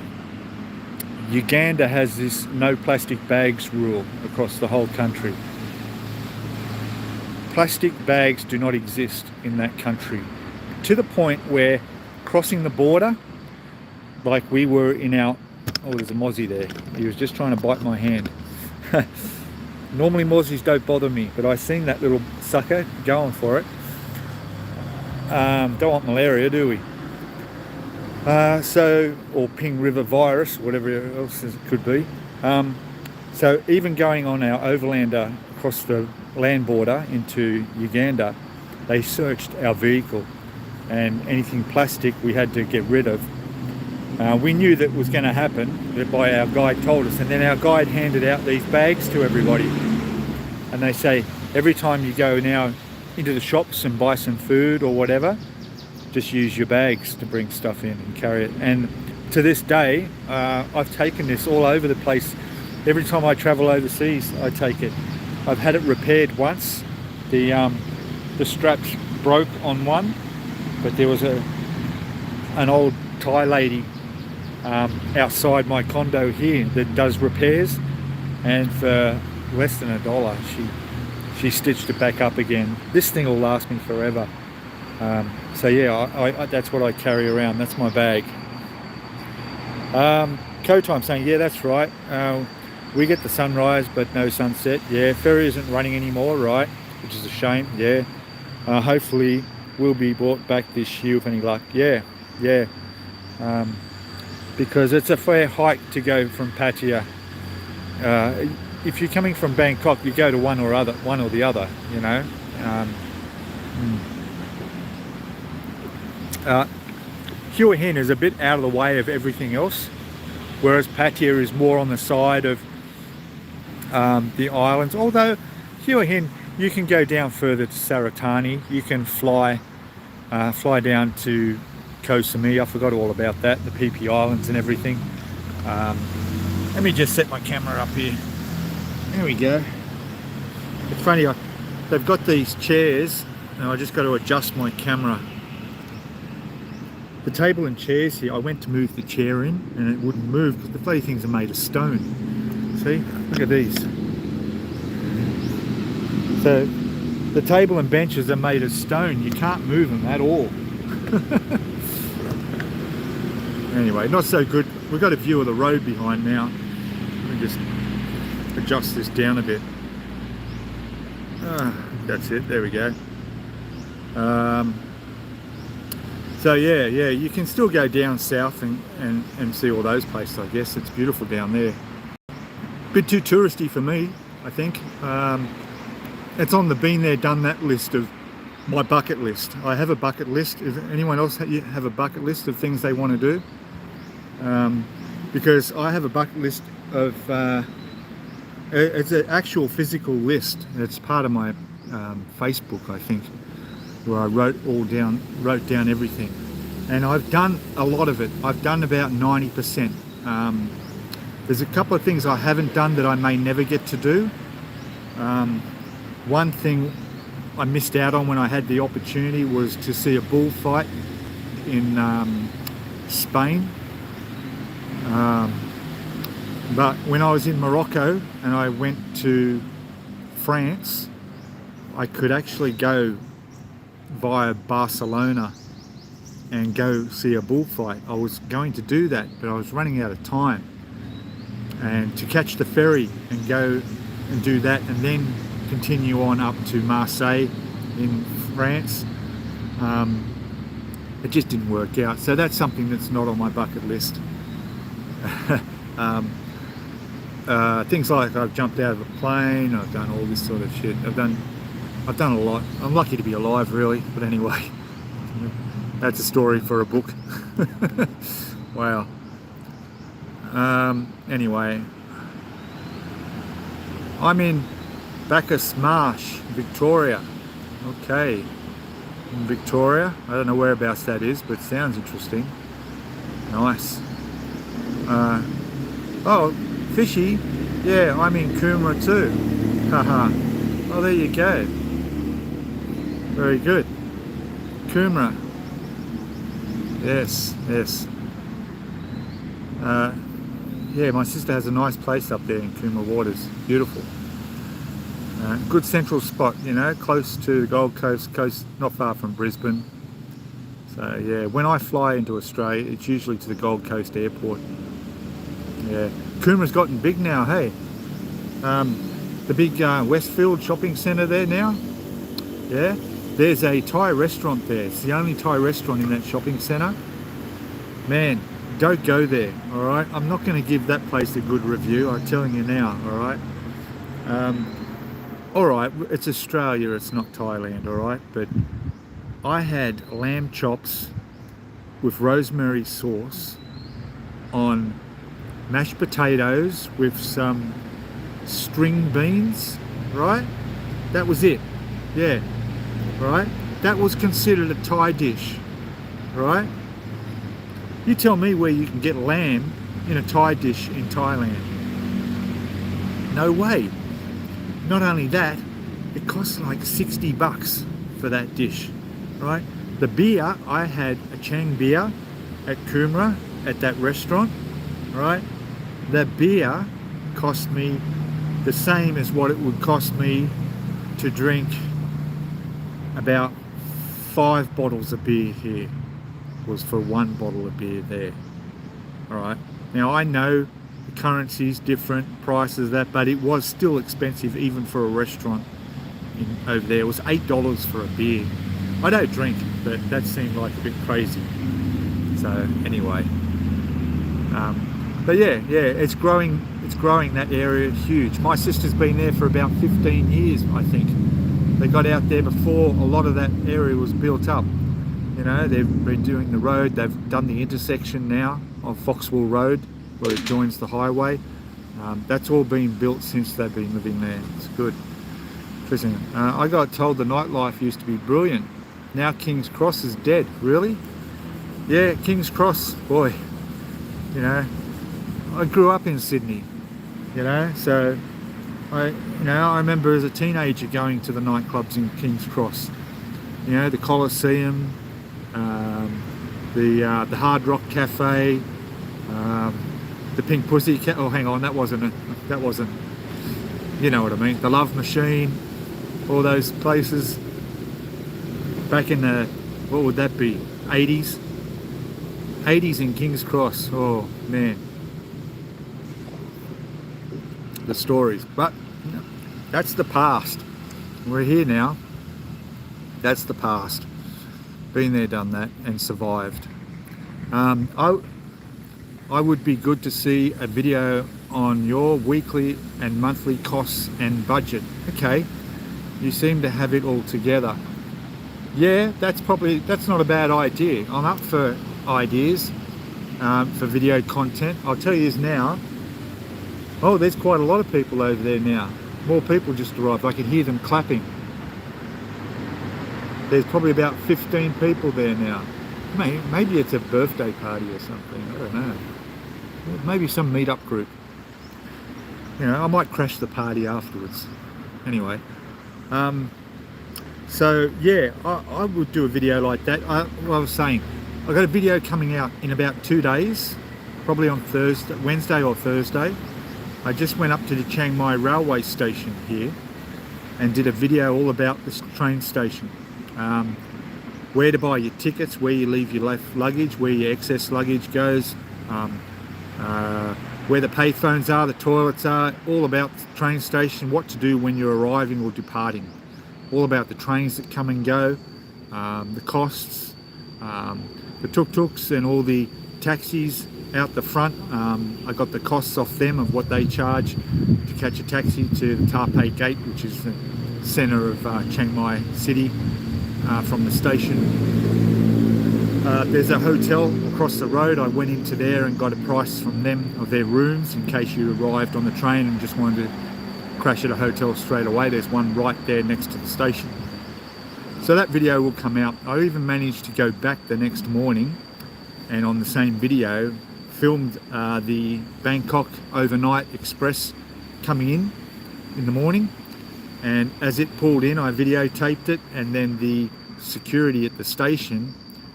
has this no plastic bags rule across the whole country. Plastic bags do not exist in that country, to the point where crossing the border, like we were in our, oh, there's a mozzie there. He was just trying to bite my hand. Normally mozzies don't bother me, but I seen that little sucker going for it. Don't want malaria, do we? Or Ping River virus, whatever else it could be. So even going on our overlander across the land border into Uganda, they searched our vehicle, and anything plastic we had to get rid of. We knew that was going to happen, that by our guide told us, and then our guide handed out these bags to everybody, and they say every time you go now into the shops and buy some food or whatever, just use your bags to bring stuff in and carry it. And to this day, I've taken this all over the place. Every time I travel overseas, I take it. I've had it repaired once The straps broke on one, but there was an old Thai lady outside my condo here that does repairs, and for less than $1 she stitched it back up again. This thing will last me forever. So yeah, I that's what I carry around. That's my bag. Co-time saying, yeah, that's right. We get the sunrise but no sunset. Yeah, ferry isn't running anymore, right? Which is a shame. Yeah. Hopefully we'll be brought back this year with any luck. Yeah. Because it's a fair hike to go from Pattaya. If you're coming from Bangkok, you go to one or the other, you know. Hua Hin is a bit out of the way of everything else, whereas Pattaya is more on the side of the islands. Although Hua Hin, you can go down further to Saratani. You can fly down to Koh Samui. I forgot all about that, the PP Islands and everything. Let me just set my camera up here. There we go. It's funny, they've got these chairs, and I just got to adjust my camera. The table and chairs here, I went to move the chair in and it wouldn't move because the bloody things are made of stone. See, look at these. So the table and benches are made of stone. You can't move them at all. Anyway, not so good. We've got a view of the road behind now. Let me just adjust this down a bit. That's it, there we go. So yeah, you can still go down south and see all those places, I guess. It's beautiful down there. Bit too touristy for me, I think. It's on the been there, done that list of my bucket list. I have a bucket list. Does anyone else have a bucket list of things they want to do? Because I have a bucket list of, it's an actual physical list. It's part of my Facebook, I think, where I wrote down everything. And I've done a lot of it. I've done about 90%. There's a couple of things I haven't done that I may never get to do. One thing I missed out on when I had the opportunity was to see a bullfight in Spain. But when I was in Morocco and I went to France, I could actually go via Barcelona and go see a bullfight. I was going to do that, but I was running out of time. And to catch the ferry and go and do that and then continue on up to Marseille in France, it just didn't work out. So that's something that's not on my bucket list. Things like I've jumped out of a plane, I've done all this sort of shit. I've done a lot. I'm lucky to be alive, really, but anyway, that's a story for a book. Wow. Anyway, I'm in Bacchus Marsh, Victoria. Okay, in Victoria. I don't know whereabouts that is, but it sounds interesting. Nice. Oh, fishy. Yeah, I'm in Coomera too. Haha. Oh, there you go. Very good. Coomera. Yes. Yeah, my sister has a nice place up there in Coomera Waters. Beautiful. Good central spot, you know, close to the Gold Coast, not far from Brisbane. So yeah, when I fly into Australia, it's usually to the Gold Coast airport. Yeah, Coomera's gotten big now, hey. The big Westfield shopping centre there now. Yeah, there's a Thai restaurant there. It's the only Thai restaurant in that shopping centre. Man, don't go there, all right? I'm not going to give that place a good review, I'm telling you now, all right? All right, it's Australia, it's not Thailand, all right? But I had lamb chops with rosemary sauce on mashed potatoes with some string beans, right? That was it, yeah, right? That was considered a Thai dish, right? You tell me where you can get lamb in a Thai dish in Thailand. No way. Not only that, it cost like $60 for that dish, right? The beer, I had a Chang beer at Coomera at that restaurant, right? The beer cost me the same as what it would cost me to drink about 5 bottles of beer here, was for 1 bottle of beer there. All right, now I know the currency's different, prices that, but it was still expensive even for a restaurant over there. It was $8 for a beer. I don't drink, but that seemed like a bit crazy. So anyway, but yeah, it's growing. It's growing, that area, huge. My sister's been there for about 15 years, I think. They got out there before a lot of that area was built up. You know, they've been doing the road. They've done the intersection now of Foxwell Road, where it joins the highway. That's all been built since they've been living there. It's good. Interesting. I got told the nightlife used to be brilliant. Now King's Cross is dead. Really? Yeah, King's Cross, boy. You know, I grew up in Sydney. You know, so I remember as a teenager going to the nightclubs in King's Cross. You know, the Coliseum, the Hard Rock Cafe, the Pink Pussy. Oh, hang on, that wasn't. You know what I mean? The Love Machine, all those places. Back in the, what would that be? 80s. 80s in King's Cross. Oh man. The stories, but that's the past. We're here now. That's the past. Been there, done that, and survived. I would be good to see a video on your weekly and monthly costs and budget. Okay, you seem to have it all together. Yeah, that's not a bad idea. I'm up for ideas for video content. I'll tell you this now. Oh, there's quite a lot of people over there now. More people just arrived. I can hear them clapping. There's probably about 15 people there now. Maybe it's a birthday party or something. I don't know. Maybe some meet-up group. You know, I might crash the party afterwards. Anyway. So, yeah, I would do a video like that. I was saying, I've got a video coming out in about 2 days. Probably on Wednesday or Thursday. I just went up to the Chiang Mai railway station here and did a video all about this train station. Where to buy your tickets, where you leave your luggage, where your excess luggage goes, where the payphones are, the toilets are, all about the train station, what to do when you're arriving or departing. All about the trains that come and go, the costs, the tuk-tuks and all the taxis out the front. I got the costs off them of what they charge to catch a taxi to the Tapei Gate, which is the centre of Chiang Mai City from the station. There's a hotel across the road. I went into there and got a price from them of their rooms in case you arrived on the train and just wanted to crash at a hotel straight away. There's one right there next to the station. So that video will come out. I even managed to go back the next morning and on the same video filmed the Bangkok overnight express coming in the morning, and as it pulled in I videotaped it, and then the security at the station,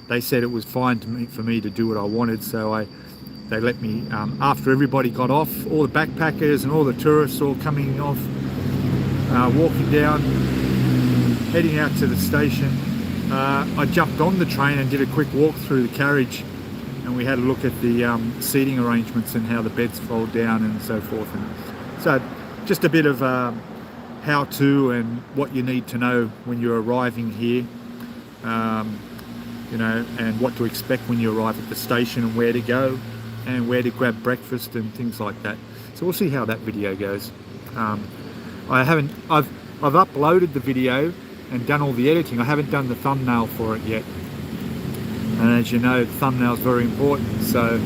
they said it was fine for me to do what I wanted, so they let me, after everybody got off, all the backpackers and all the tourists all coming off, walking down, heading out to the station, I jumped on the train and did a quick walk through the carriage, and we had a look at the seating arrangements and how the beds fold down and so forth. And so just a bit of how-to and what you need to know when you're arriving here, you know, and what to expect when you arrive at the station and where to go and where to grab breakfast and things like that. So we'll see how that video goes. I've uploaded the video and done all the editing. I haven't done the thumbnail for it yet. And as you know, the thumbnail is very important, so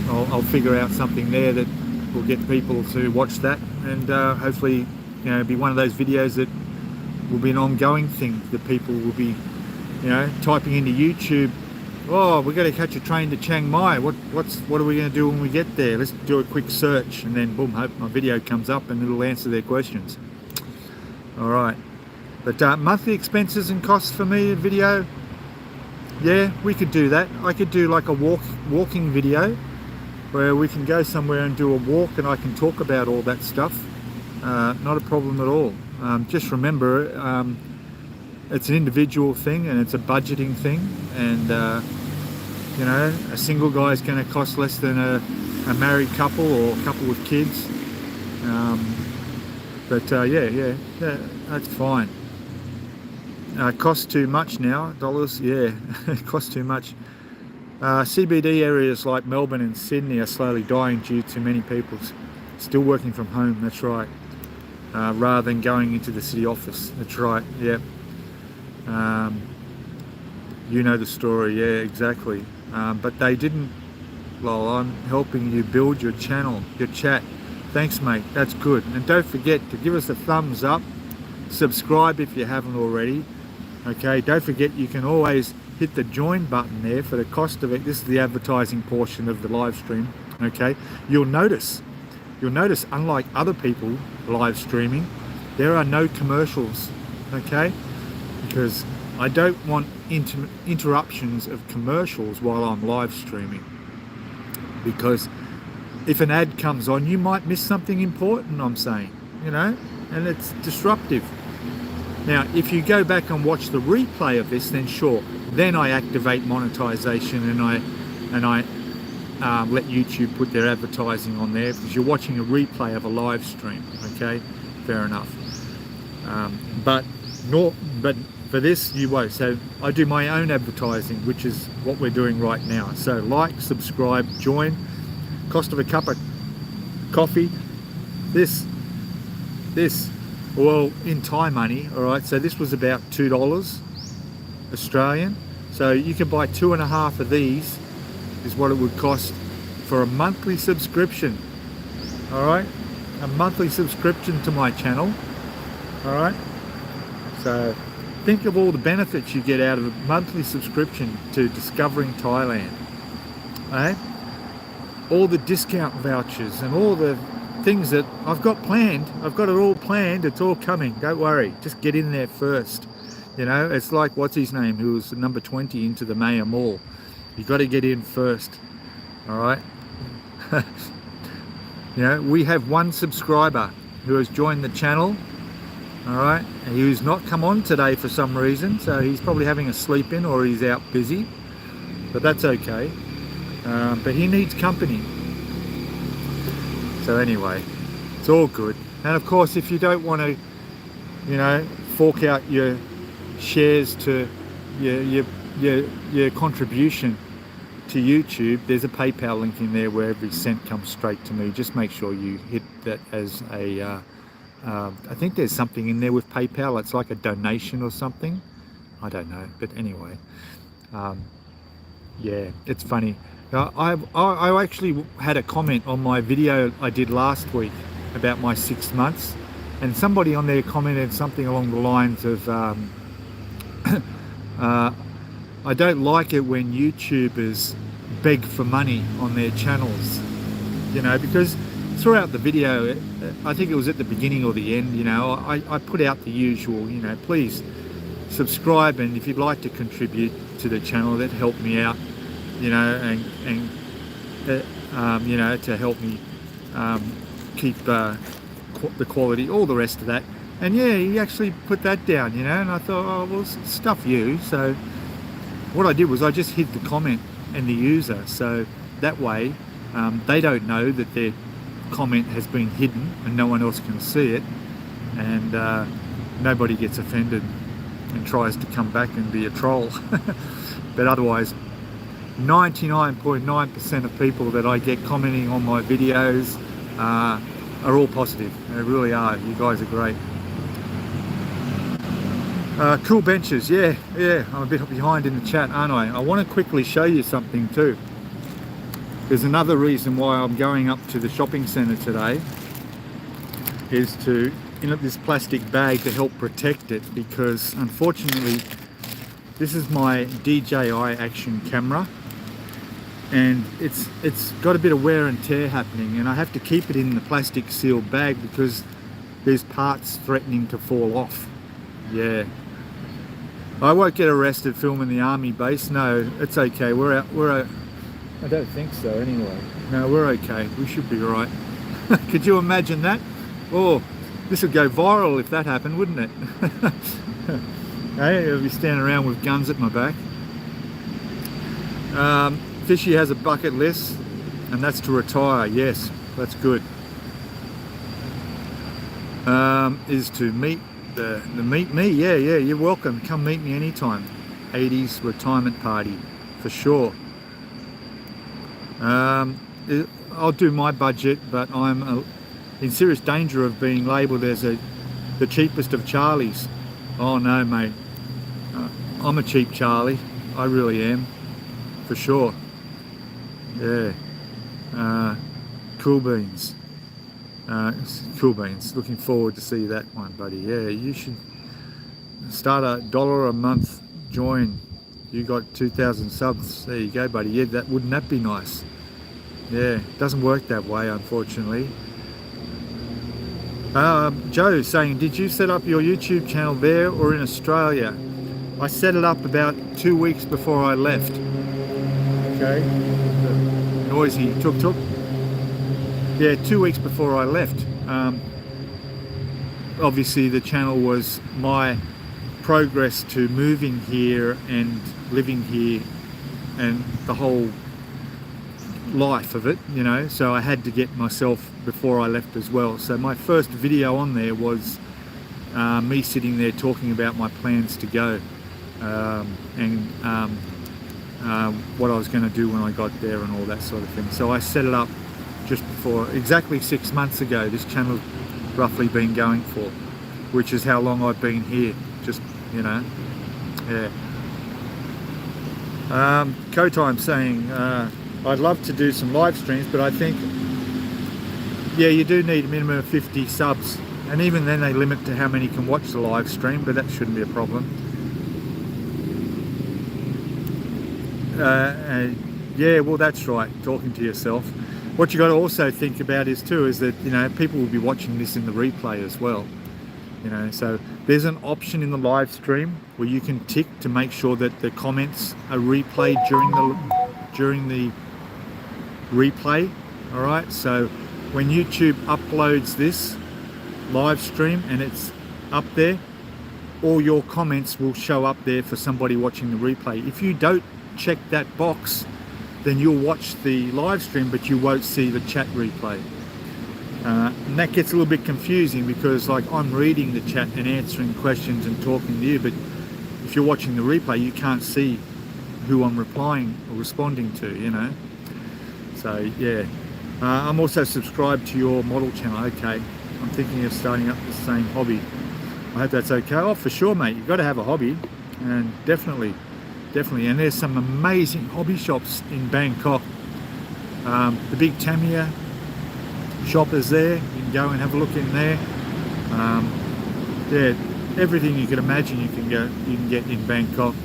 I'll figure out something there that will get people to watch that, and hopefully, you know, be one of those videos that will be an ongoing thing that people will be, you know, typing into YouTube. Oh, we're going to catch a train to Chiang Mai. What are we going to do when we get there? Let's do a quick search, and then boom, hope my video comes up and it'll answer their questions. All right. But monthly expenses and costs for me, a video, yeah, we could do that. I could do like a walking video where we can go somewhere and do a walk and I can talk about all that stuff. Not a problem at all. Just remember, it's an individual thing and it's a budgeting thing, and you know, a single guy is going to cost less than a married couple or a couple with kids. Yeah, that's fine. Costs too much now, dollars, yeah, it costs too much. CBD areas like Melbourne and Sydney are slowly dying due to many people still working from home, that's right, rather than going into the city office, that's right, yeah. You know the story, yeah, exactly. But they didn't, well, I'm helping you build your channel, your chat. Thanks, mate, that's good. And don't forget to give us a thumbs up, subscribe if you haven't already. Okay, don't forget you can always hit the join button there for the cost of it. This is the advertising portion of the live stream. Okay, you'll notice unlike other people live streaming, there are no commercials. Okay, because I don't want interruptions of commercials while I'm live streaming, because if an ad comes on, you might miss something important I'm saying, you know, and it's disruptive. Now, if you go back and watch the replay of this, then sure, then I activate monetization and I let YouTube put their advertising on there, because you're watching a replay of a live stream. Okay, fair enough. But for this you won't. So I do my own advertising, which is what we're doing right now. So like, subscribe, join. Cost of a cup of coffee. This. Well, in Thai money, all right, so this was about $2 Australian. So you can buy 2.5 of these, is what it would cost for a monthly subscription. All right, a monthly subscription to my channel. All right, so think of all the benefits you get out of a monthly subscription to Discovering Thailand. All right, all the discount vouchers and all the things that I've got planned. I've got it all planned. It's all coming. Don't worry. Just get in there first. You know, it's like, what's his name, who was number 20 into the Maya Mall. You got to get in first. All right. You know, we have one subscriber who has joined the channel. All right. And who's not come on today for some reason. So he's probably having a sleep in, or he's out busy. But that's okay. But he needs company. So anyway, it's all good. And of course, if you don't want to, you know, fork out your shares to your contribution to YouTube, there's a PayPal link in there where every cent comes straight to me. Just make sure you hit that as a, I think there's something in there with PayPal. It's like a donation or something. I don't know, but anyway, yeah, it's funny. I actually had a comment on my video I did last week about my 6 months, and somebody on there commented something along the lines of I don't like it when YouTubers beg for money on their channels, you know, because throughout the video, I think it was at the beginning or the end, you know, I put out the usual, you know, please subscribe, and if you'd like to contribute to the channel, that help me out, you know, and you know, to help me keep the quality, all the rest of that. And yeah, he actually put that down, you know, and I thought, oh, well, stuff you. So what I did was I just hid the comment and the user, so that way they don't know that their comment has been hidden and no one else can see it, and nobody gets offended and tries to come back and be a troll. But otherwise, 99.9% of people that I get commenting on my videos are all positive. They really are. You guys are great. Cool benches, yeah, I'm a bit behind in the chat, aren't I? I want to quickly show you something too. There's another reason why I'm going up to the shopping centre today, is to, you know, this plastic bag to help protect it, because unfortunately this is my DJI action camera and it's got a bit of wear and tear happening, and I have to keep it in the plastic sealed bag because there's parts threatening to fall off. Yeah. I won't get arrested filming the army base. No, it's okay. I don't think so anyway. No, we're okay. We should be right. Could you imagine that? Oh, this would go viral if that happened, wouldn't it? Hey, I'll be standing around with guns at my back. Fishy has a bucket list, and that's to retire. Yes, that's good. Is to meet meet me. Yeah, you're welcome. Come meet me anytime. 80s retirement party for sure. I'll do my budget, but I'm in serious danger of being labelled as the cheapest of Charlies. Oh no, mate. I'm a cheap Charlie. I really am, for sure. Yeah. Cool beans. Cool beans. Looking forward to see that one, buddy. Yeah, you should start $1 a month join. You got 2,000 subs. There you go, buddy. Yeah, wouldn't that be nice? Yeah, it doesn't work that way, unfortunately. Joe saying, did you set up your YouTube channel there or in Australia? I set it up about 2 weeks before I left. Okay. Noisy tuk-tuk. Yeah, 2 weeks before I left. Obviously the channel was my progress to moving here and living here and the whole life of it, you know, so I had to get myself before I left as well. So my first video on there was me sitting there talking about my plans to go and what I was going to do when I got there and all that sort of thing. So I set it up just before, exactly 6 months ago. This channel's roughly been going for, which is how long I've been here, just, you know. Yeah. Co-Time saying, I'd love to do some live streams, but I think, yeah, you do need a minimum of 50 subs, and even then they limit to how many can watch the live stream, but that shouldn't be a problem. Yeah, well, that's right, talking to yourself. What you got to also think about is that, you know, people will be watching this in the replay as well, you know. So there's an option in the live stream where you can tick to make sure that the comments are replayed during the replay. All right, so when YouTube uploads this live stream and it's up there, all your comments will show up there for somebody watching the replay. If you don't check that box, then you'll watch the live stream but you won't see the chat replay, and that gets a little bit confusing because, like, I'm reading the chat and answering questions and talking to you, but if you're watching the replay you can't see who I'm replying or responding to, you know. So yeah, I'm also subscribed to your model channel. Okay, I'm thinking of starting up the same hobby. I hope that's okay. Oh, for sure, mate. You've got to have a hobby, and definitely. And there's some amazing hobby shops in Bangkok. The big Tamiya shop is there. You can go and have a look in there. Yeah, everything you can imagine you can get in Bangkok.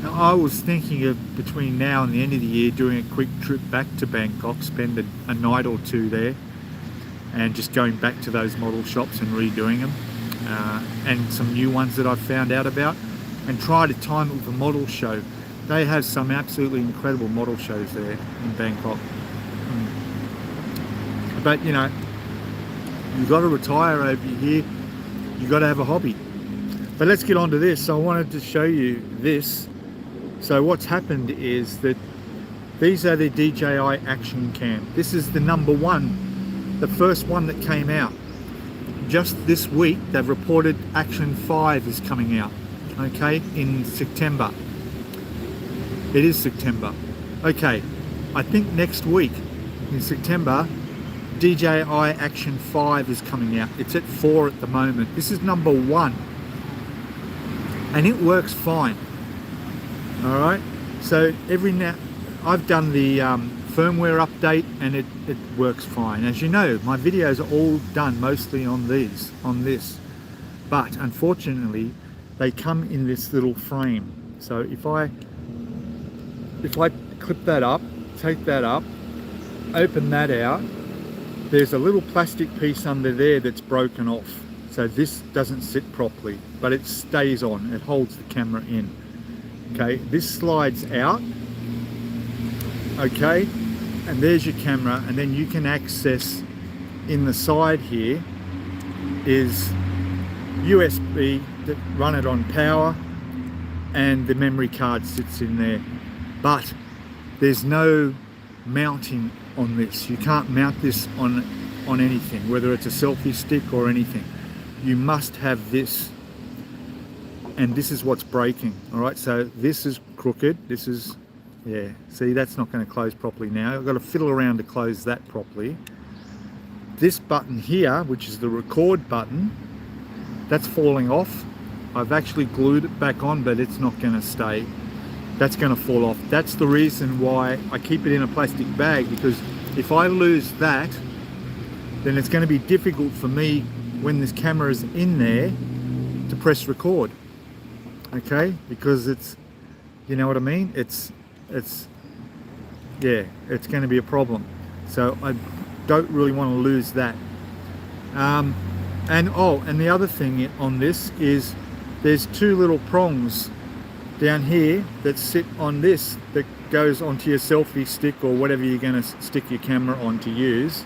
I was thinking of, between now and the end of the year, doing a quick trip back to Bangkok, spend a night or two there, and just going back to those model shops and redoing them, and some new ones that I've found out about, and try to time it with a model show. They have some absolutely incredible model shows there in Bangkok. But, you know, you've got to retire over here, you've got to have a hobby. But let's get on to this. So I wanted to show you this. So what's happened is that these are the DJI Action Cam. This is the #1, the first one that came out. Just this week they've reported Action 5 is coming out, okay, in September. It is September. Okay, I think next week in September DJI Action 5 is coming out. It's at 4 at the moment. This is #1 and it works fine. All right, so every now I've done the firmware update and it works fine. As you know, my videos are all done mostly on this, but unfortunately they come in this little frame. So if I clip that up, take that up, open that out, there's a little plastic piece under there that's broken off. So this doesn't sit properly, but it stays on. It holds the camera in. Okay, this slides out. Okay, and there's your camera, and then you can access in the side here is USB that run it on power, and the memory card sits in there. But there's no mounting on this. You can't mount this on anything, whether it's a selfie stick or anything. You must have this, and this is what's breaking. All right, so this is crooked. This is, yeah, see, that's not going to close properly now. I've got to fiddle around to close that properly. This button here, which is the record button, that's falling off. I've actually glued it back on, but it's not going to stay. That's going to fall off. That's the reason why I keep it in a plastic bag, because if I lose that, then it's going to be difficult for me when this camera is in there to press record. Okay, because it's, you know what I mean? It's yeah, it's going to be a problem. So I don't really want to lose that. And the other thing on this is there's two little prongs down here that sit on this that goes onto your selfie stick or whatever you're going to stick your camera on to use.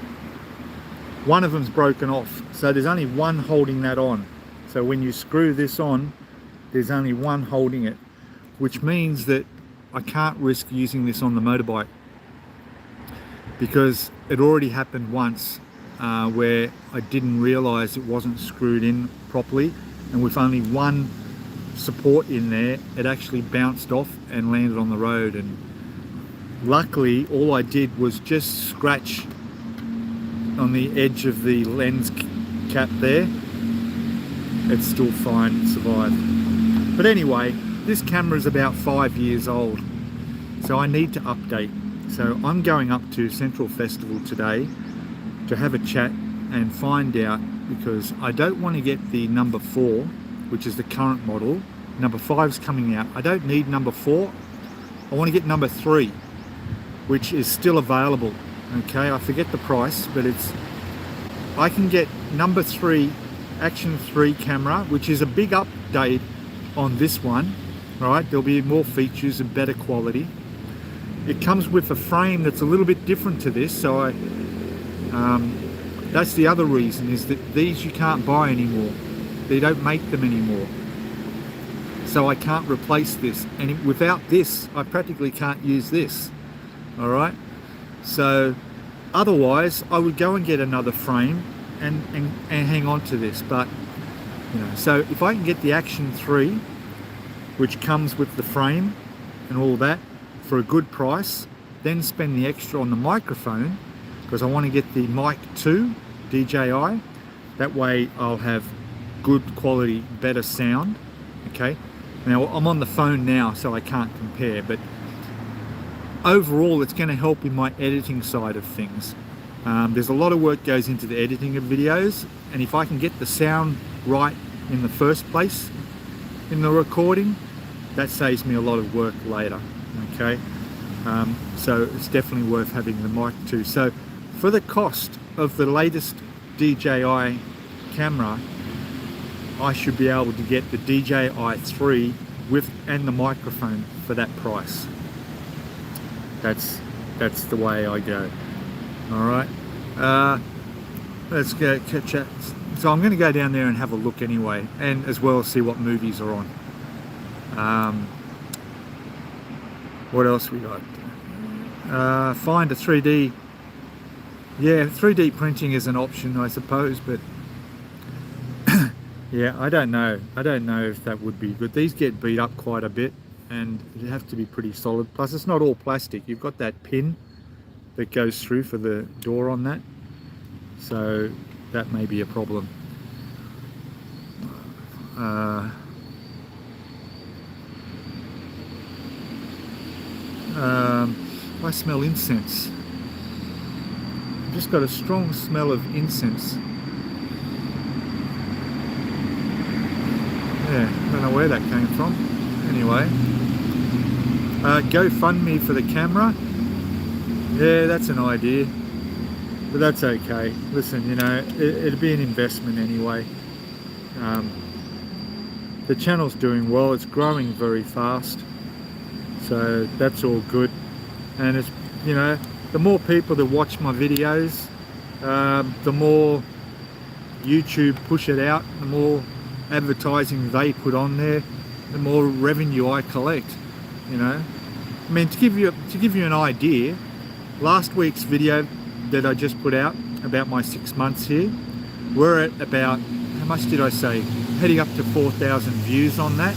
One of them's broken off, so there's only one holding that on. So when you screw this on, there's only one holding it, which means that I can't risk using this on the motorbike, because it already happened once where I didn't realize it wasn't screwed in properly, and with only one support in there, it actually bounced off and landed on the road. And luckily all I did was just scratch on the edge of the lens cap there. It's still fine, it survived. But anyway, this camera is about 5 years old, so I need to update. So I'm going up to Central Festival today to have a chat and find out, because I don't want to get the number 4, which is the current model. Number 5's coming out. I don't need number 4. I want to get number 3, which is still available. Okay, I forget the price, but I can get number 3, Action 3 camera, which is a big update on this one. Right, there'll be more features and better quality. It comes with a frame that's a little bit different to this, so that's the other reason, is that these you can't buy anymore. They don't make them anymore, so I can't replace this, and without this I practically can't use this. All right, so otherwise I would go and get another frame and hang on to this. But you know, so if I can get the Action 3, which comes with the frame and all that, for a good price, then spend the extra on the microphone, because I want to get the Mic 2 DJI. That way I'll have good quality, better sound. Okay, now I'm on the phone now, so I can't compare, but overall it's going to help in my editing side of things. There's a lot of work goes into the editing of videos, and if I can get the sound right in the first place in the recording, that saves me a lot of work later. Okay, so it's definitely worth having the Mic 2. So for the cost of the latest DJI camera, I should be able to get the DJI 3 and the microphone for that price. That's the way I go. All right, let's go catch up. So I'm going to go down there and have a look anyway, and as well see what movies are on. What else we got? Find a 3D. Yeah, 3D printing is an option, I suppose, but yeah, I don't know. I don't know if that would be good. These get beat up quite a bit, and you have to be pretty solid. Plus, it's not all plastic. You've got that pin that goes through for the door on that, so that may be a problem. I smell incense. I've just got a strong smell of incense. Yeah, I don't know where that came from. Anyway, GoFundMe for the camera. Yeah, that's an idea. but that's okay. Listen, you know, it'd be an investment anyway. The channel's doing well, it's growing very fast, so that's all good. And it's, you know, the more people that watch my videos, the more YouTube push it out, the more advertising they put on there, the more revenue I collect, you know. I mean, to give you an idea, last week's video that I just put out about my 6 months here, we're at about, how much did I say? Heading up to 4,000 views on that.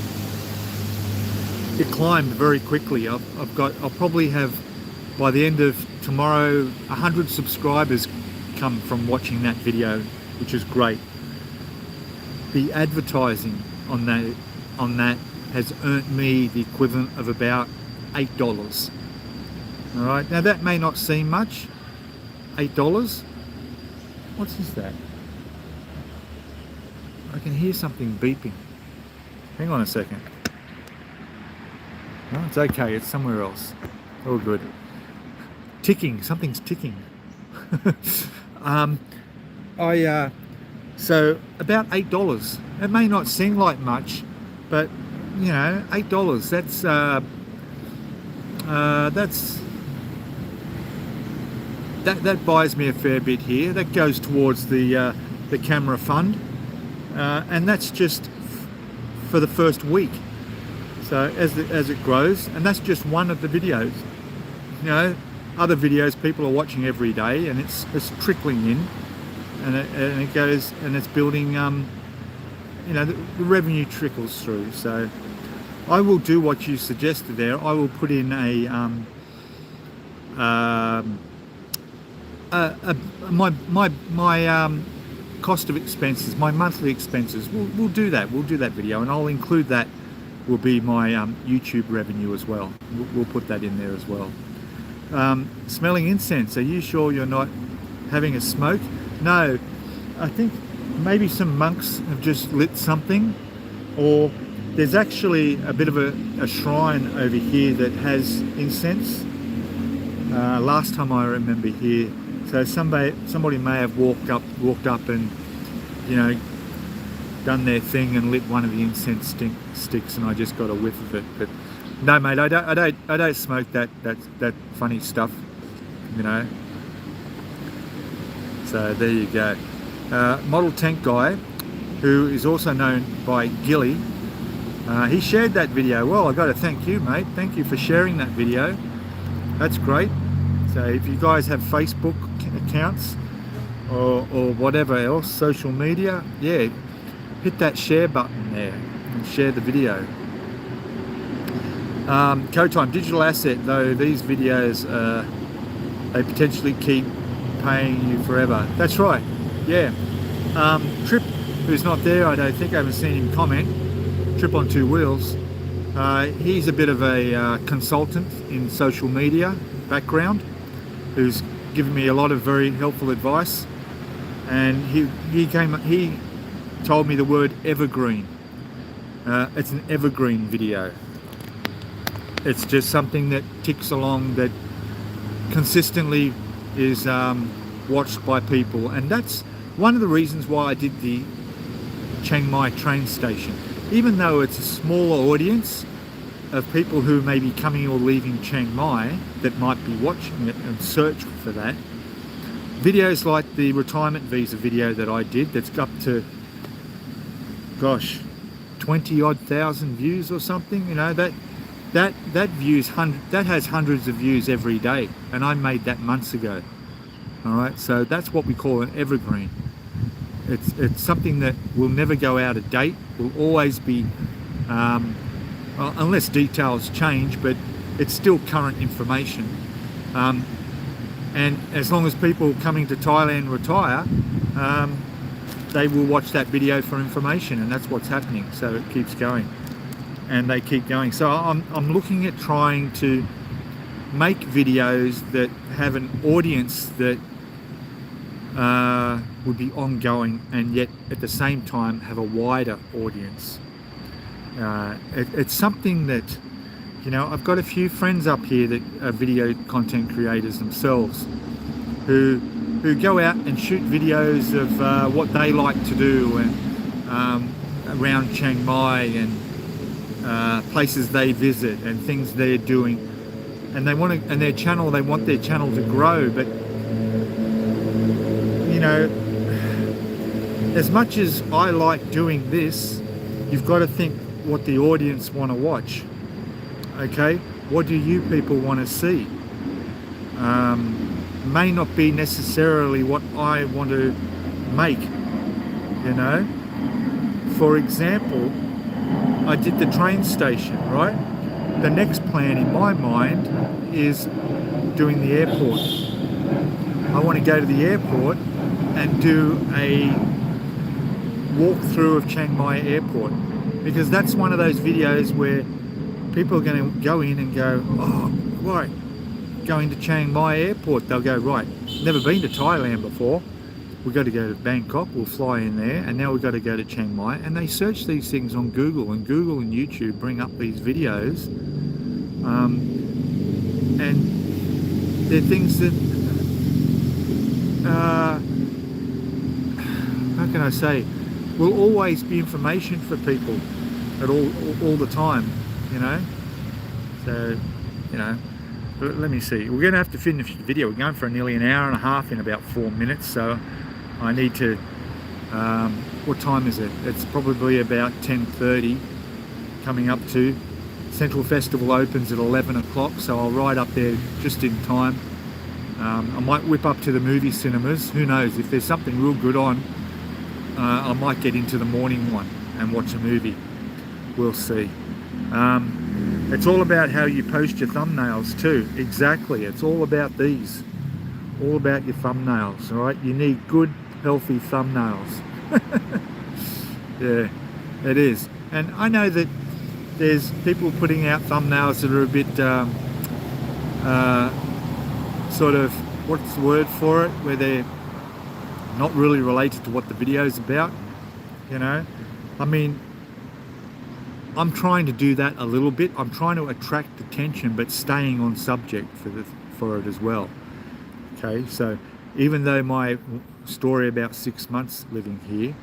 It climbed very quickly. I'll probably have, by the end of tomorrow, 100 subscribers come from watching that video, which is great. The advertising on that has earned me the equivalent of about $8. All right, now that may not seem much, $8. What is that? I can hear something beeping. Hang on a second. No, it's okay, it's somewhere else. All good. Ticking, something's ticking. So about $8. It may not seem like much, but you know, $8. That buys me a fair bit here. That goes towards the camera fund, and that's just for the first week. So as it grows, and that's just one of the videos. You know, other videos people are watching every day, and it's trickling in, and it goes, and it's building. You know, the revenue trickles through. So I will do what you suggested there. I will put in my cost of expenses, my monthly expenses. We'll do that. We'll do that video, and I'll include that. Will be my YouTube revenue as well. We'll put that in there as well. Smelling incense. Are you sure you're not having a smoke? No, I think maybe some monks have just lit something, or there's actually a bit of a shrine over here that has incense. Last time I remember here, so somebody may have walked up and, you know, done their thing and lit one of the incense sticks, and I just got a whiff of it. But no, mate, I don't smoke that funny stuff, you know. So there you go. Model Tank Guy, who is also known by Gilly, he shared that video. Well, I got to thank you, mate. Thank you for sharing that video. That's great. So if you guys have Facebook accounts or whatever else, social media, yeah, hit that share button there and share the video. Co-time digital asset, though these videos they potentially keep paying you forever. That's right. Yeah. Trip, who's not there, I don't think, I haven't seen him comment. Trip on Two Wheels. He's a bit of a consultant in social media background, who's given me a lot of very helpful advice, and he told me the word evergreen. It's an evergreen video. It's just something that ticks along, that consistently is watched by people, and that's one of the reasons why I did the Chiang Mai train station. Even though it's a smaller audience of people who may be coming or leaving Chiang Mai that might be watching it and search for that, videos like the retirement visa video that I did, that's up to, gosh, 20-odd thousand views or something, you know, that has hundreds of views every day, and I made that months ago. All right, so that's what we call an evergreen. It's something that will never go out of date, will always be, unless details change, but it's still current information. And as long as people coming to Thailand retire, they will watch that video for information, and that's what's happening. So it keeps going, and they keep going. So I'm looking at trying to make videos that have an audience that would be ongoing, and yet at the same time have a wider audience. It's something that, you know, I've got a few friends up here that are video content creators themselves, who who go out and shoot videos of what they like to do and around Chiang Mai and places they visit and things they're doing, and they want to, and they want their channel to grow. But you know, as much as I like doing this, you've got to think what the audience want to watch. Okay, what do you people want to see? May not be necessarily what I want to make, you know. For example, I did the train station, right? The next plan in my mind is doing the airport. I want to go to the airport and do a walkthrough of Chiang Mai airport, because that's one of those videos where people are going to go in and go, oh, right, going to Chiang Mai airport. They'll go, right, never been to Thailand before. We've got to go to Bangkok, we'll fly in there, and now we've got to go to Chiang Mai. And they search these things on Google, and Google and YouTube bring up these videos. And they're things that, how can I say, will always be information for people at all the time, you know. So, you know, let me see. We're going to have to finish the video. We're going for nearly an hour and a half in about 4 minutes, so I need to, what time is it? It's probably about 10:30 coming up to. Central Festival opens at 11 o'clock, so I'll ride up there just in time. I might whip up to the movie cinemas. Who knows, if there's something real good on, I might get into the morning one and watch a movie. We'll see. It's all about how you post your thumbnails too. Exactly, it's all about these. All about your thumbnails, all right? You need good, healthy thumbnails. Yeah, it is. And I know that there's people putting out thumbnails that are a bit, sort of, what's the word for it? Where they're not really related to what the video is about, you know? I mean, I'm trying to do that a little bit. I'm trying to attract attention, but staying on subject for it as well. Okay, so even though my story about 6 months living here,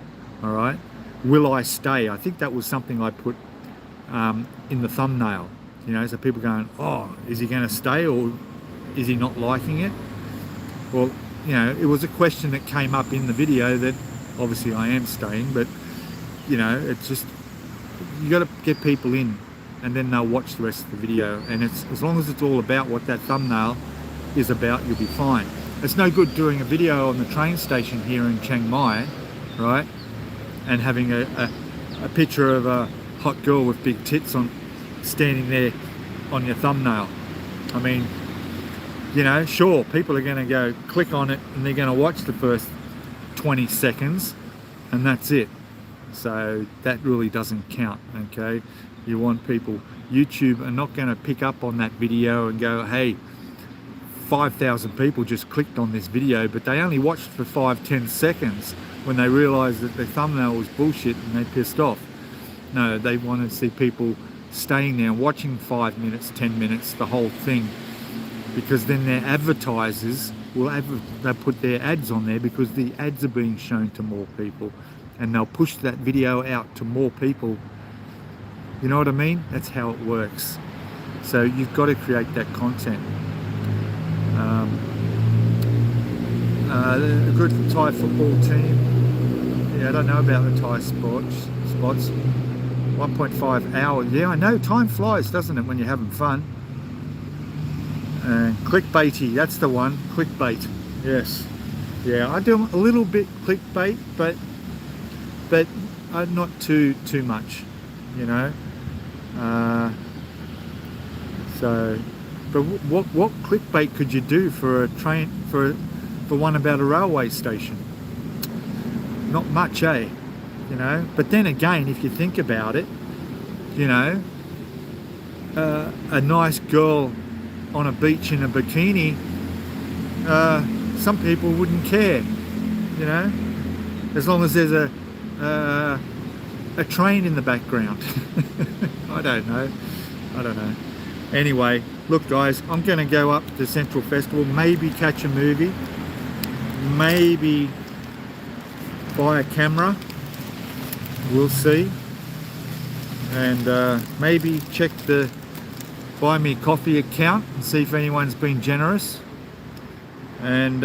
all right, will I stay? I think that was something I put in the thumbnail, you know, so people going, oh, is he going to stay or is he not liking it? Well, you know, it was a question that came up in the video that obviously I am staying, but you know, it's just, you got to get people in and then they'll watch the rest of the video, and it's, as long as it's all about what that thumbnail is about, you'll be fine. It's no good doing a video on the train station here in Chiang Mai, right, and having a picture of a hot girl with big tits on standing there on your thumbnail. I mean, you know, sure, people are going to go click on it and they're going to watch the first 20 seconds and that's it. So that really doesn't count, okay? You want people, YouTube are not going to pick up on that video and go, hey, 5,000 people just clicked on this video, but they only watched for 5-10 seconds when they realized that the thumbnail was bullshit and they pissed off. No, they want to see people staying there watching 5 minutes, 10 minutes, the whole thing, because then their advertisers will they'll put their ads on there, because the ads are being shown to more people and they'll push that video out to more people. You know what I mean? That's how it works. So you've got to create that content. A good Thai football team. Yeah, I don't know about the Thai spots. 1.5 hours. Yeah, I know, time flies, doesn't it, when you're having fun. And clickbaity, that's the one. Clickbait. Yes. Yeah, I do a little bit clickbait, but not too much, you know. But what clickbait could you do for a train, for one about a railway station? Not much, eh? You know. But then again, if you think about it, you know, a nice girl on a beach in a bikini, some people wouldn't care, you know, as long as there's a train in the background. I don't know. Anyway, look guys, I'm going to go up to Central Festival, maybe catch a movie. maybe buy a camera, we'll see, and maybe check the buy me coffee account and see if anyone's been generous. And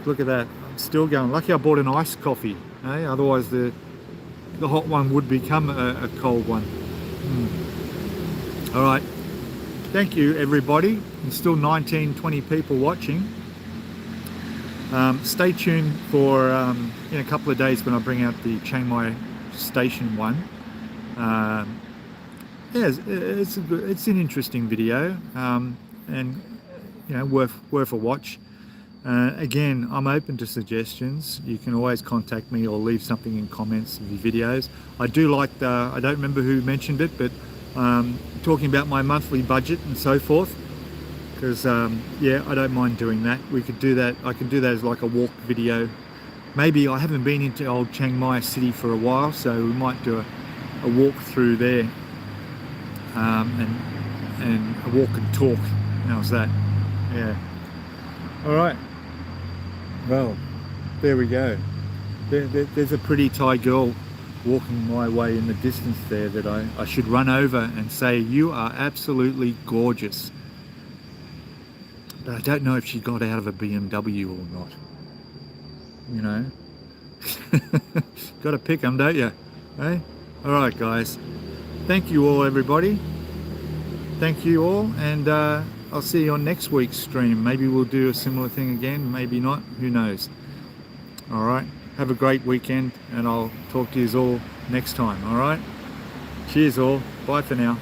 look at that, I'm still going. Lucky I bought an iced coffee, eh? Otherwise the hot one would become a cold one. All right, thank you everybody. There's still 19-20 people watching. Stay tuned for in a couple of days when I bring out the Chiang Mai station one. Yeah, it's an interesting video, and you know, worth a watch. Again, I'm open to suggestions. You can always contact me or leave something in comments of your videos. I do like I don't remember who mentioned it, but talking about my monthly budget and so forth, because yeah, I don't mind doing that. We could do that. I can do that as like a walk video. Maybe I haven't been into old Chiang Mai city for a while, so we might do a walk through there, and a walk and talk. How's that? Yeah. All right. Well, there we go. There's a pretty Thai girl walking my way in the distance there that I should run over and say, you are absolutely gorgeous. But I don't know if she got out of a BMW or not. You know? Got to pick them, don't you? Hey? All right, guys. Thank you all, everybody. Thank you all, and I'll see you on next week's stream. Maybe we'll do a similar thing again, maybe not, who knows. All right, have a great weekend, and I'll talk to you all next time. All right, cheers all, bye for now.